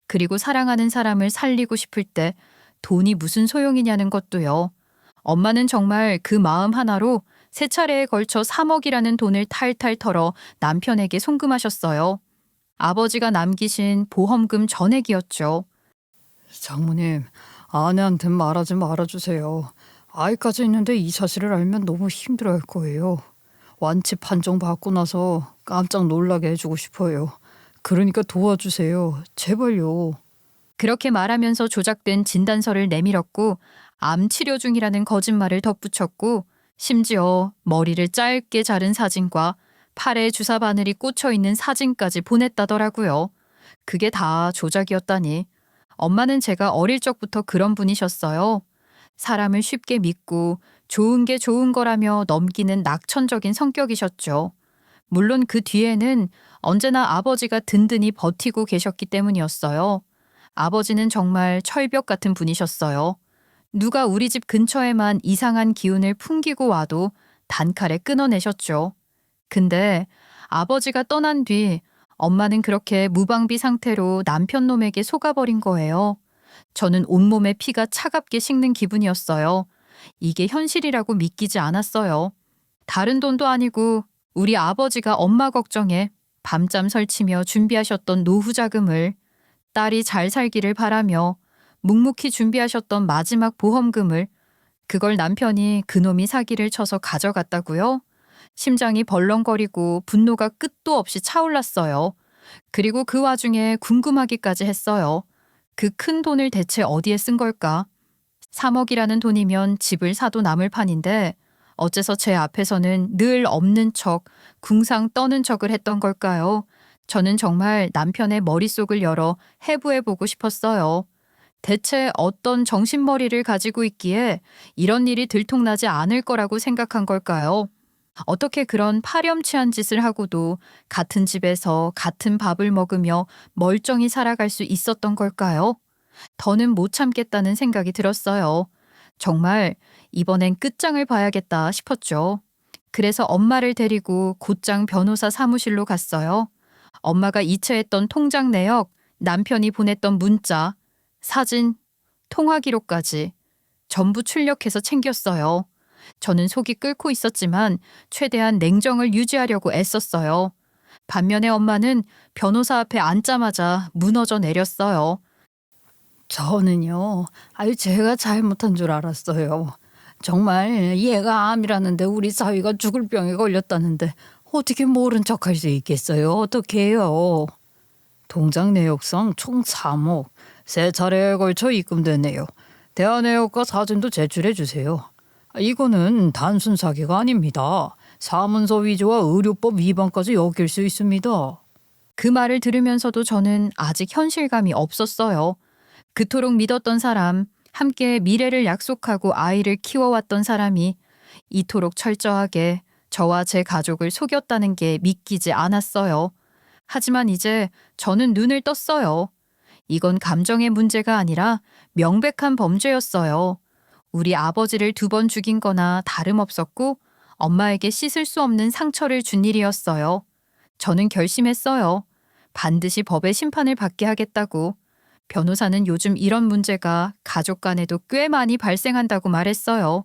그리고 사랑하는 사람을 살리고 싶을 때 돈이 무슨 소용이냐는 것도요. 엄마는 정말 그 마음 하나로 세 차례에 걸쳐 3억이라는 돈을 탈탈 털어 남편에게 송금하셨어요. 아버지가 남기신 보험금 전액이었죠. 장모님, 아내한테 말하지 말아주세요. 아이까지 있는데 이 사실을 알면 너무 힘들어할 거예요. 완치 판정 받고 나서 깜짝 놀라게 해주고 싶어요. 그러니까 도와주세요. 제발요. 그렇게 말하면서 조작된 진단서를 내밀었고 암 치료 중이라는 거짓말을 덧붙였고 심지어 머리를 짧게 자른 사진과 팔에 주사 바늘이 꽂혀 있는 사진까지 보냈다더라고요. 그게 다 조작이었다니. 엄마는 제가 어릴 적부터 그런 분이셨어요. 사람을 쉽게 믿고 좋은 게 좋은 거라며 넘기는 낙천적인 성격이셨죠. 물론 그 뒤에는 언제나 아버지가 든든히 버티고 계셨기 때문이었어요. 아버지는 정말 철벽 같은 분이셨어요. 누가 우리 집 근처에만 이상한 기운을 풍기고 와도 단칼에 끊어내셨죠. 근데 아버지가 떠난 뒤 엄마는 그렇게 무방비 상태로 남편 놈에게 속아버린 거예요. 저는 온몸에 피가 차갑게 식는 기분이었어요. 이게 현실이라고 믿기지 않았어요. 다른 돈도 아니고 우리 아버지가 엄마 걱정에 밤잠 설치며 준비하셨던 노후 자금을, 딸이 잘 살기를 바라며 묵묵히 준비하셨던 마지막 보험금을, 그걸 남편이 그놈이 사기를 쳐서 가져갔다고요? 심장이 벌렁거리고 분노가 끝도 없이 차올랐어요. 그리고 그 와중에 궁금하기까지 했어요. 그 큰 돈을 대체 어디에 쓴 걸까? 3억이라는 돈이면 집을 사도 남을 판인데 어째서 제 앞에서는 늘 없는 척, 궁상 떠는 척을 했던 걸까요? 저는 정말 남편의 머릿속을 열어 해부해보고 싶었어요. 대체 어떤 정신머리를 가지고 있기에 이런 일이 들통나지 않을 거라고 생각한 걸까요? 어떻게 그런 파렴치한 짓을 하고도 같은 집에서 같은 밥을 먹으며 멀쩡히 살아갈 수 있었던 걸까요? 더는 못 참겠다는 생각이 들었어요. 정말 이번엔 끝장을 봐야겠다 싶었죠. 그래서 엄마를 데리고 곧장 변호사 사무실로 갔어요. 엄마가 이체했던 통장 내역, 남편이 보냈던 문자, 사진, 통화 기록까지 전부 출력해서 챙겼어요. 저는 속이 끓고 있었지만 최대한 냉정을 유지하려고 애썼어요. 반면에 엄마는 변호사 앞에 앉자마자 무너져 내렸어요. 저는요, 제가 잘못한 줄 알았어요. 정말 얘가 암이라는데 우리 사위가 죽을 병에 걸렸다는데 어떻게 모른 척할 수 있겠어요? 어떻게 해요? 통장 내역상 총 3억, 세 차례에 걸쳐 입금됐네요. 대화 내역과 사진도 제출해 주세요. 이거는 단순 사기가 아닙니다. 사문서 위조와 의료법 위반까지 엮일 수 있습니다. 그 말을 들으면서도 저는 아직 현실감이 없었어요. 그토록 믿었던 사람, 함께 미래를 약속하고 아이를 키워왔던 사람이 이토록 철저하게 저와 제 가족을 속였다는 게 믿기지 않았어요. 하지만 이제 저는 눈을 떴어요. 이건 감정의 문제가 아니라 명백한 범죄였어요. 우리 아버지를 2번 죽인 거나 다름없었고 엄마에게 씻을 수 없는 상처를 준 일이었어요. 저는 결심했어요. 반드시 법의 심판을 받게 하겠다고. 변호사는 요즘 이런 문제가 가족 간에도 꽤 많이 발생한다고 말했어요.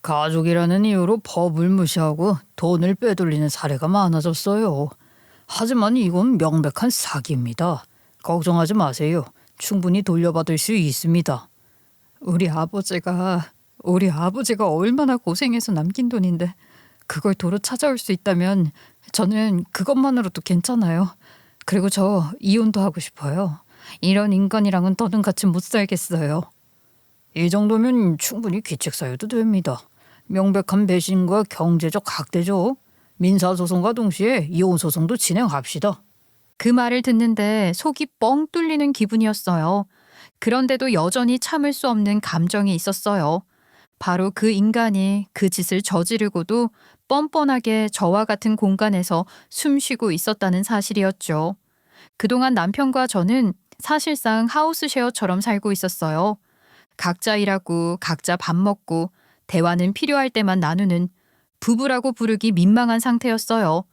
가족이라는 이유로 법을 무시하고 돈을 빼돌리는 사례가 많아졌어요. 하지만 이건 명백한 사기입니다. 걱정하지 마세요. 충분히 돌려받을 수 있습니다. 우리 아버지가 얼마나 고생해서 남긴 돈인데 그걸 도로 찾아올 수 있다면 저는 그것만으로도 괜찮아요. 그리고 저 이혼도 하고 싶어요. 이런 인간이랑은 더는 같이 못 살겠어요. 이 정도면 충분히 귀책 사유도 됩니다. 명백한 배신과 경제적 학대죠. 민사소송과 동시에 이혼소송도 진행합시다. 그 말을 듣는데 속이 뻥 뚫리는 기분이었어요. 그런데도 여전히 참을 수 없는 감정이 있었어요. 바로 그 인간이 그 짓을 저지르고도 뻔뻔하게 저와 같은 공간에서 숨쉬고 있었다는 사실이었죠. 그동안 남편과 저는 사실상 하우스쉐어처럼 살고 있었어요. 각자 일하고 각자 밥 먹고 대화는 필요할 때만 나누는 부부라고 부르기 민망한 상태였어요.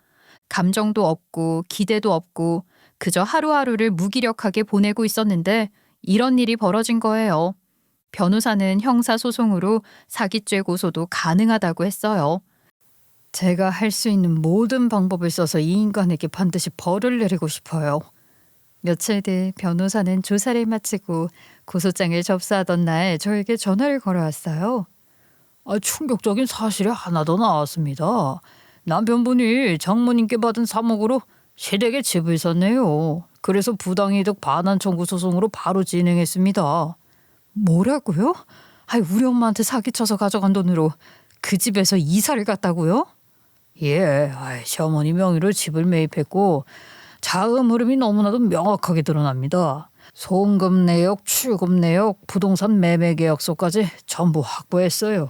감정도 없고 기대도 없고 그저 하루하루를 무기력하게 보내고 있었는데 이런 일이 벌어진 거예요. 변호사는 형사소송으로 사기죄 고소도 가능하다고 했어요. 제가 할 수 있는 모든 방법을 써서 이 인간에게 반드시 벌을 내리고 싶어요. 며칠 뒤 변호사는 조사를 마치고 고소장을 접수하던 날 저에게 전화를 걸어왔어요. 충격적인 사실이 하나 더 나왔습니다. 남편분이 장모님께 받은 3억으로 시댁에 집을 샀네요. 그래서 부당이득 반환 청구 소송으로 바로 진행했습니다. 뭐라고요? 우리 엄마한테 사기쳐서 가져간 돈으로 그 집에서 이사를 갔다고요? 예, 시어머니 명의로 집을 매입했고 자금 흐름이 너무나도 명확하게 드러납니다. 송금 내역, 출금 내역, 부동산 매매 계약서까지 전부 확보했어요.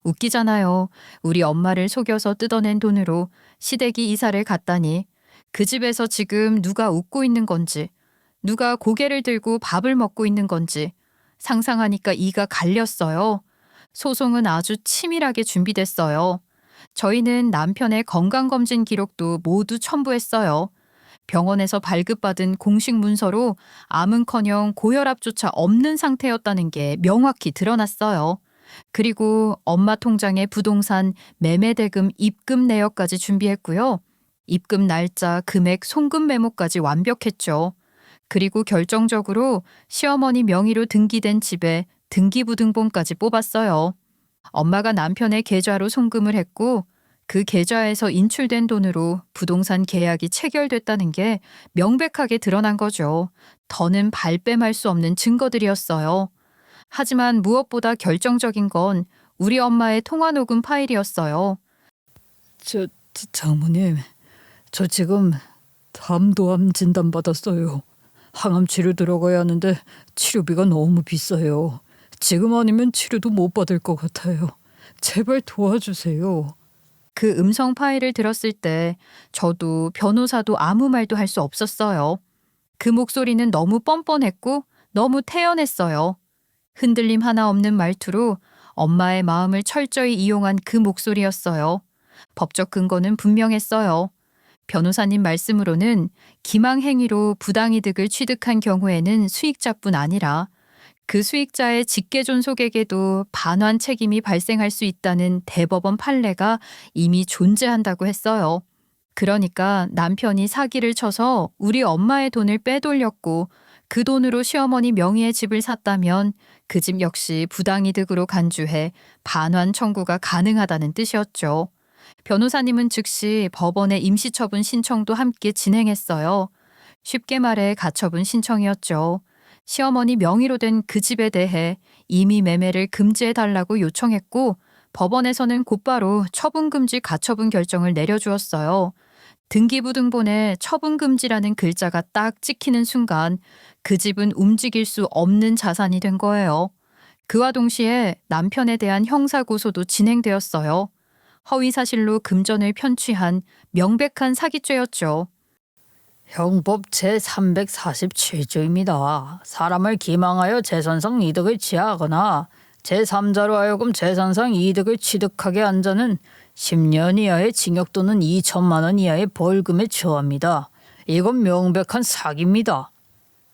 웃기잖아요. 우리 엄마를 속여서 뜯어낸 돈으로 시댁이 이사를 갔다니. 그 집에서 지금 누가 웃고 있는 건지, 누가 고개를 들고 밥을 먹고 있는 건지 상상하니까 이가 갈렸어요. 소송은 아주 치밀하게 준비됐어요. 저희는 남편의 건강검진 기록도 모두 첨부했어요. 병원에서 발급받은 공식 문서로 암은커녕 고혈압조차 없는 상태였다는 게 명확히 드러났어요. 그리고 엄마 통장에 부동산 매매 대금 입금 내역까지 준비했고요. 입금 날짜, 금액, 송금 메모까지 완벽했죠. 그리고 결정적으로 시어머니 명의로 등기된 집에 등기부등본까지 뽑았어요. 엄마가 남편의 계좌로 송금을 했고 그 계좌에서 인출된 돈으로 부동산 계약이 체결됐다는 게 명백하게 드러난 거죠. 더는 발뺌할 수 없는 증거들이었어요. 하지만 무엇보다 결정적인 건 우리 엄마의 통화 녹음 파일이었어요. 장모님, 저 지금 담도암 진단 받았어요. 항암 치료 들어가야 하는데 치료비가 너무 비싸요. 지금 아니면 치료도 못 받을 것 같아요. 제발 도와주세요. 그 음성 파일을 들었을 때 저도 변호사도 아무 말도 할 수 없었어요. 그 목소리는 너무 뻔뻔했고 너무 태연했어요. 흔들림 하나 없는 말투로 엄마의 마음을 철저히 이용한 그 목소리였어요. 법적 근거는 분명했어요. 변호사님 말씀으로는 기망 행위로 부당이득을 취득한 경우에는 수익자뿐 아니라 그 수익자의 직계존속에게도 반환 책임이 발생할 수 있다는 대법원 판례가 이미 존재한다고 했어요. 그러니까 남편이 사기를 쳐서 우리 엄마의 돈을 빼돌렸고 그 돈으로 시어머니 명의의 집을 샀다면 그 집 역시 부당이득으로 간주해 반환 청구가 가능하다는 뜻이었죠. 변호사님은 즉시 법원에 임시처분 신청도 함께 진행했어요. 쉽게 말해 가처분 신청이었죠. 시어머니 명의로 된 그 집에 대해 임의 매매를 금지해달라고 요청했고 법원에서는 곧바로 처분금지 가처분 결정을 내려주었어요. 등기부등본에 처분금지라는 글자가 딱 찍히는 순간 그 집은 움직일 수 없는 자산이 된 거예요. 그와 동시에 남편에 대한 형사고소도 진행되었어요. 허위사실로 금전을 편취한 명백한 사기죄였죠. 형법 제347조입니다. 사람을 기망하여 재산상 이득을 취하거나 제3자로 하여금 재산상 이득을 취득하게 한 자는 10년 이하의 징역 또는 2천만 원 이하의 벌금에 처합니다. 이건 명백한 사기입니다.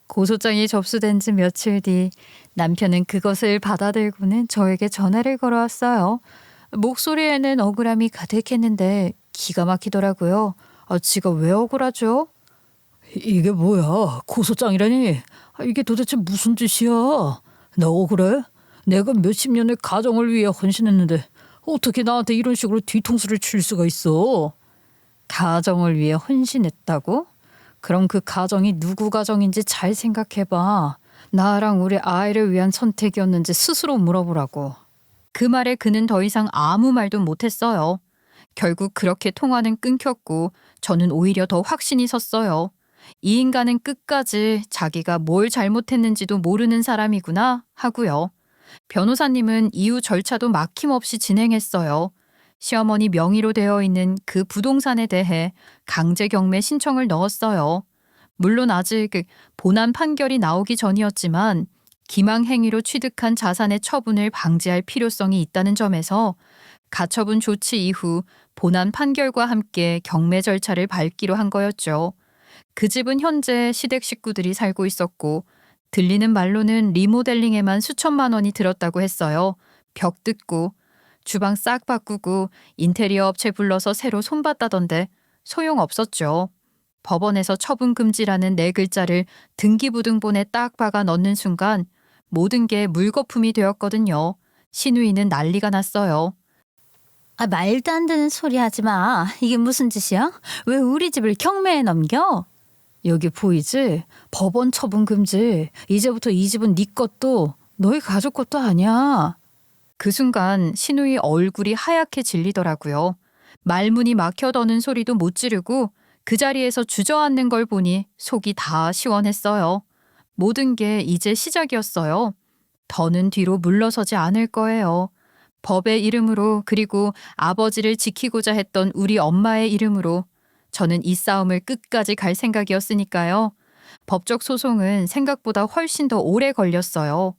고소장이 접수된 지 며칠 뒤 남편은 그것을 받아들고는 저에게 전화를 걸어왔어요. 목소리에는 억울함이 가득했는데 기가 막히더라고요. 지가 왜 억울하죠? 이게 뭐야? 고소장이라니? 이게 도대체 무슨 짓이야? 나 억울해? 내가 몇십 년의 가정을 위해 헌신했는데 어떻게 나한테 이런 식으로 뒤통수를 칠 수가 있어? 가정을 위해 헌신했다고? 그럼 그 가정이 누구 가정인지 잘 생각해봐. 나랑 우리 아이를 위한 선택이었는지 스스로 물어보라고. 그 말에 그는 더 이상 아무 말도 못했어요. 결국 그렇게 통화는 끊겼고 저는 오히려 더 확신이 섰어요. 이 인간은 끝까지 자기가 뭘 잘못했는지도 모르는 사람이구나 하고요. 변호사님은 이후 절차도 막힘없이 진행했어요. 시어머니 명의로 되어 있는 그 부동산에 대해 강제 경매 신청을 넣었어요. 물론 아직 본안 판결이 나오기 전이었지만 기망 행위로 취득한 자산의 처분을 방지할 필요성이 있다는 점에서 가처분 조치 이후 본안 판결과 함께 경매 절차를 밟기로 한 거였죠. 그 집은 현재 시댁 식구들이 살고 있었고 들리는 말로는 리모델링에만 수천만 원이 들었다고 했어요. 벽 뜯고 주방 싹 바꾸고 인테리어 업체 불러서 새로 손봤다던데 소용없었죠. 법원에서 처분금지라는 네 글자를 등기부등본에 딱 박아 넣는 순간 모든 게 물거품이 되었거든요. 시누이는 난리가 났어요. 말도 안 되는 소리 하지 마. 이게 무슨 짓이야? 왜 우리 집을 경매에 넘겨? 여기 보이지? 법원 처분 금지. 이제부터 이 집은 네 것도 너희 가족 것도 아니야. 그 순간 시누이 얼굴이 하얗게 질리더라고요. 말문이 막혀더는 소리도 못 지르고 그 자리에서 주저앉는 걸 보니 속이 다 시원했어요. 모든 게 이제 시작이었어요. 더는 뒤로 물러서지 않을 거예요. 법의 이름으로 그리고 아버지를 지키고자 했던 우리 엄마의 이름으로 저는 이 싸움을 끝까지 갈 생각이었으니까요. 법적 소송은 생각보다 훨씬 더 오래 걸렸어요.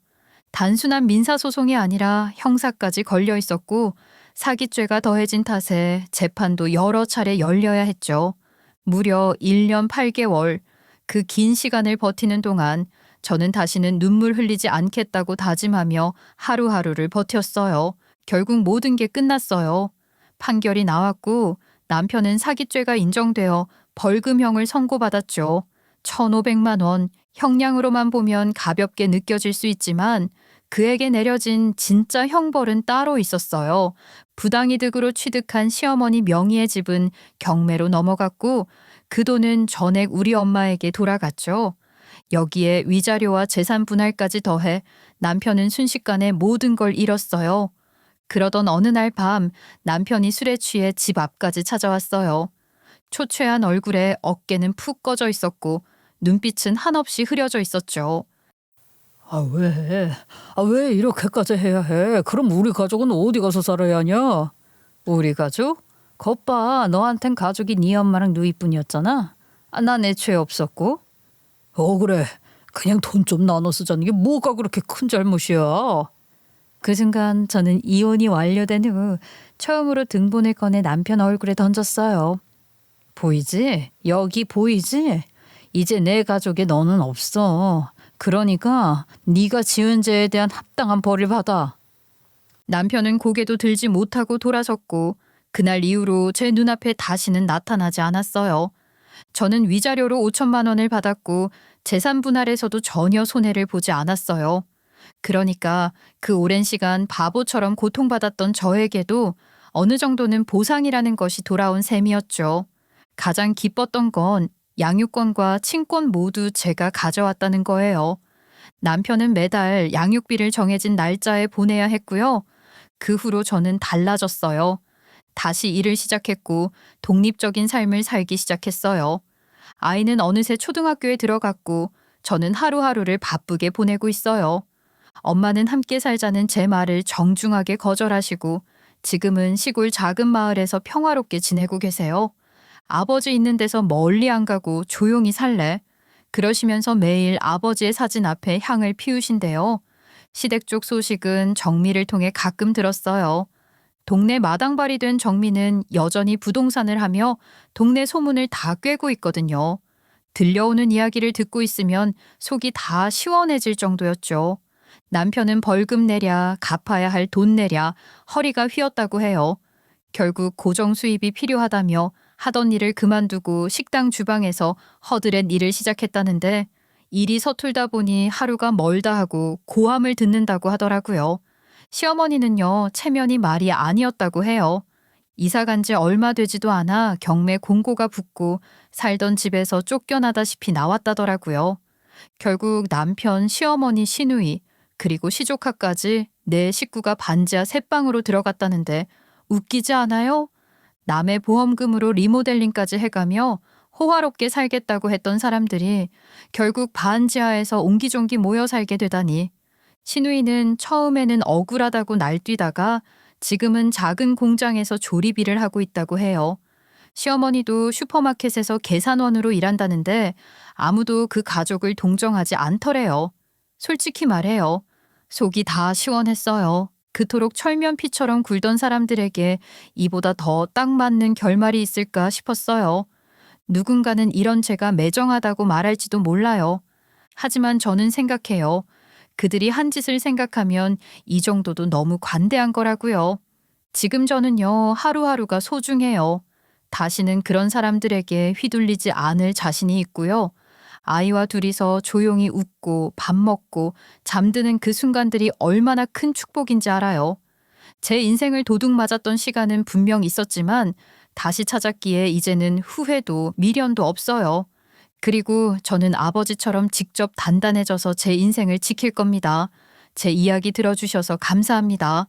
단순한 민사소송이 아니라 형사까지 걸려 있었고 사기죄가 더해진 탓에 재판도 여러 차례 열려야 했죠. 무려 1년 8개월, 그 긴 시간을 버티는 동안 저는 다시는 눈물 흘리지 않겠다고 다짐하며 하루하루를 버텼어요. 결국 모든 게 끝났어요. 판결이 나왔고 남편은 사기죄가 인정되어 벌금형을 선고받았죠. 1,500만 원, 형량으로만 보면 가볍게 느껴질 수 있지만 그에게 내려진 진짜 형벌은 따로 있었어요. 부당이득으로 취득한 시어머니 명의의 집은 경매로 넘어갔고 그 돈은 전액 우리 엄마에게 돌아갔죠. 여기에 위자료와 재산 분할까지 더해 남편은 순식간에 모든 걸 잃었어요. 그러던 어느 날 밤 남편이 술에 취해 집 앞까지 찾아왔어요. 초췌한 얼굴에 어깨는 푹 꺼져 있었고 눈빛은 한없이 흐려져 있었죠. 왜 이렇게까지 해야 해? 그럼 우리 가족은 어디 가서 살아야 하냐? 우리 가족? 겉봐, 너한텐 가족이 네 엄마랑 누이뿐이었잖아. 난 애초에 없었고. 그래. 그냥 돈 좀 나눠 쓰자는 게 뭐가 그렇게 큰 잘못이야? 그 순간 저는 이혼이 완료된 후 처음으로 등본을 꺼내 남편 얼굴에 던졌어요. 보이지? 여기 보이지? 이제 내 가족에 너는 없어. 그러니까 네가 지은 죄에 대한 합당한 벌을 받아. 남편은 고개도 들지 못하고 돌아섰고 그날 이후로 제 눈앞에 다시는 나타나지 않았어요. 저는 위자료로 5천만 원을 받았고 재산 분할에서도 전혀 손해를 보지 않았어요. 그러니까 그 오랜 시간 바보처럼 고통받았던 저에게도 어느 정도는 보상이라는 것이 돌아온 셈이었죠. 가장 기뻤던 건 양육권과 친권 모두 제가 가져왔다는 거예요. 남편은 매달 양육비를 정해진 날짜에 보내야 했고요. 그 후로 저는 달라졌어요. 다시 일을 시작했고 독립적인 삶을 살기 시작했어요. 아이는 어느새 초등학교에 들어갔고 저는 하루하루를 바쁘게 보내고 있어요. 엄마는 함께 살자는 제 말을 정중하게 거절하시고 지금은 시골 작은 마을에서 평화롭게 지내고 계세요. 아버지 있는 데서 멀리 안 가고 조용히 살래. 그러시면서 매일 아버지의 사진 앞에 향을 피우신대요. 시댁 쪽 소식은 정미를 통해 가끔 들었어요. 동네 마당발이 된 정미는 여전히 부동산을 하며 동네 소문을 다 꿰고 있거든요. 들려오는 이야기를 듣고 있으면 속이 다 시원해질 정도였죠. 남편은 벌금 내랴, 갚아야 할 돈 내랴 허리가 휘었다고 해요. 결국 고정 수입이 필요하다며 하던 일을 그만두고 식당 주방에서 허드렛 일을 시작했다는데 일이 서툴다 보니 하루가 멀다 하고 고함을 듣는다고 하더라고요. 시어머니는요, 체면이 말이 아니었다고 해요. 이사 간 지 얼마 되지도 않아 경매 공고가 붙고 살던 집에서 쫓겨나다시피 나왔다더라고요. 결국 남편, 시어머니, 시누이, 그리고 시조카까지 네 식구가 반지하 새방으로 들어갔다는데 웃기지 않아요? 남의 보험금으로 리모델링까지 해가며 호화롭게 살겠다고 했던 사람들이 결국 반지하에서 옹기종기 모여 살게 되다니. 시누이는 처음에는 억울하다고 날뛰다가 지금은 작은 공장에서 조립 일을 하고 있다고 해요. 시어머니도 슈퍼마켓에서 계산원으로 일한다는데 아무도 그 가족을 동정하지 않더래요. 솔직히 말해요. 속이 다 시원했어요. 그토록 철면피처럼 굴던 사람들에게 이보다 더 딱 맞는 결말이 있을까 싶었어요. 누군가는 이런 제가 매정하다고 말할지도 몰라요. 하지만 저는 생각해요. 그들이 한 짓을 생각하면 이 정도도 너무 관대한 거라고요. 지금 저는요, 하루하루가 소중해요. 다시는 그런 사람들에게 휘둘리지 않을 자신이 있고요. 아이와 둘이서 조용히 웃고 밥 먹고 잠드는 그 순간들이 얼마나 큰 축복인지 알아요. 제 인생을 도둑 맞았던 시간은 분명 있었지만 다시 찾았기에 이제는 후회도 미련도 없어요. 그리고 저는 아버지처럼 직접 단단해져서 제 인생을 지킬 겁니다. 제 이야기 들어주셔서 감사합니다.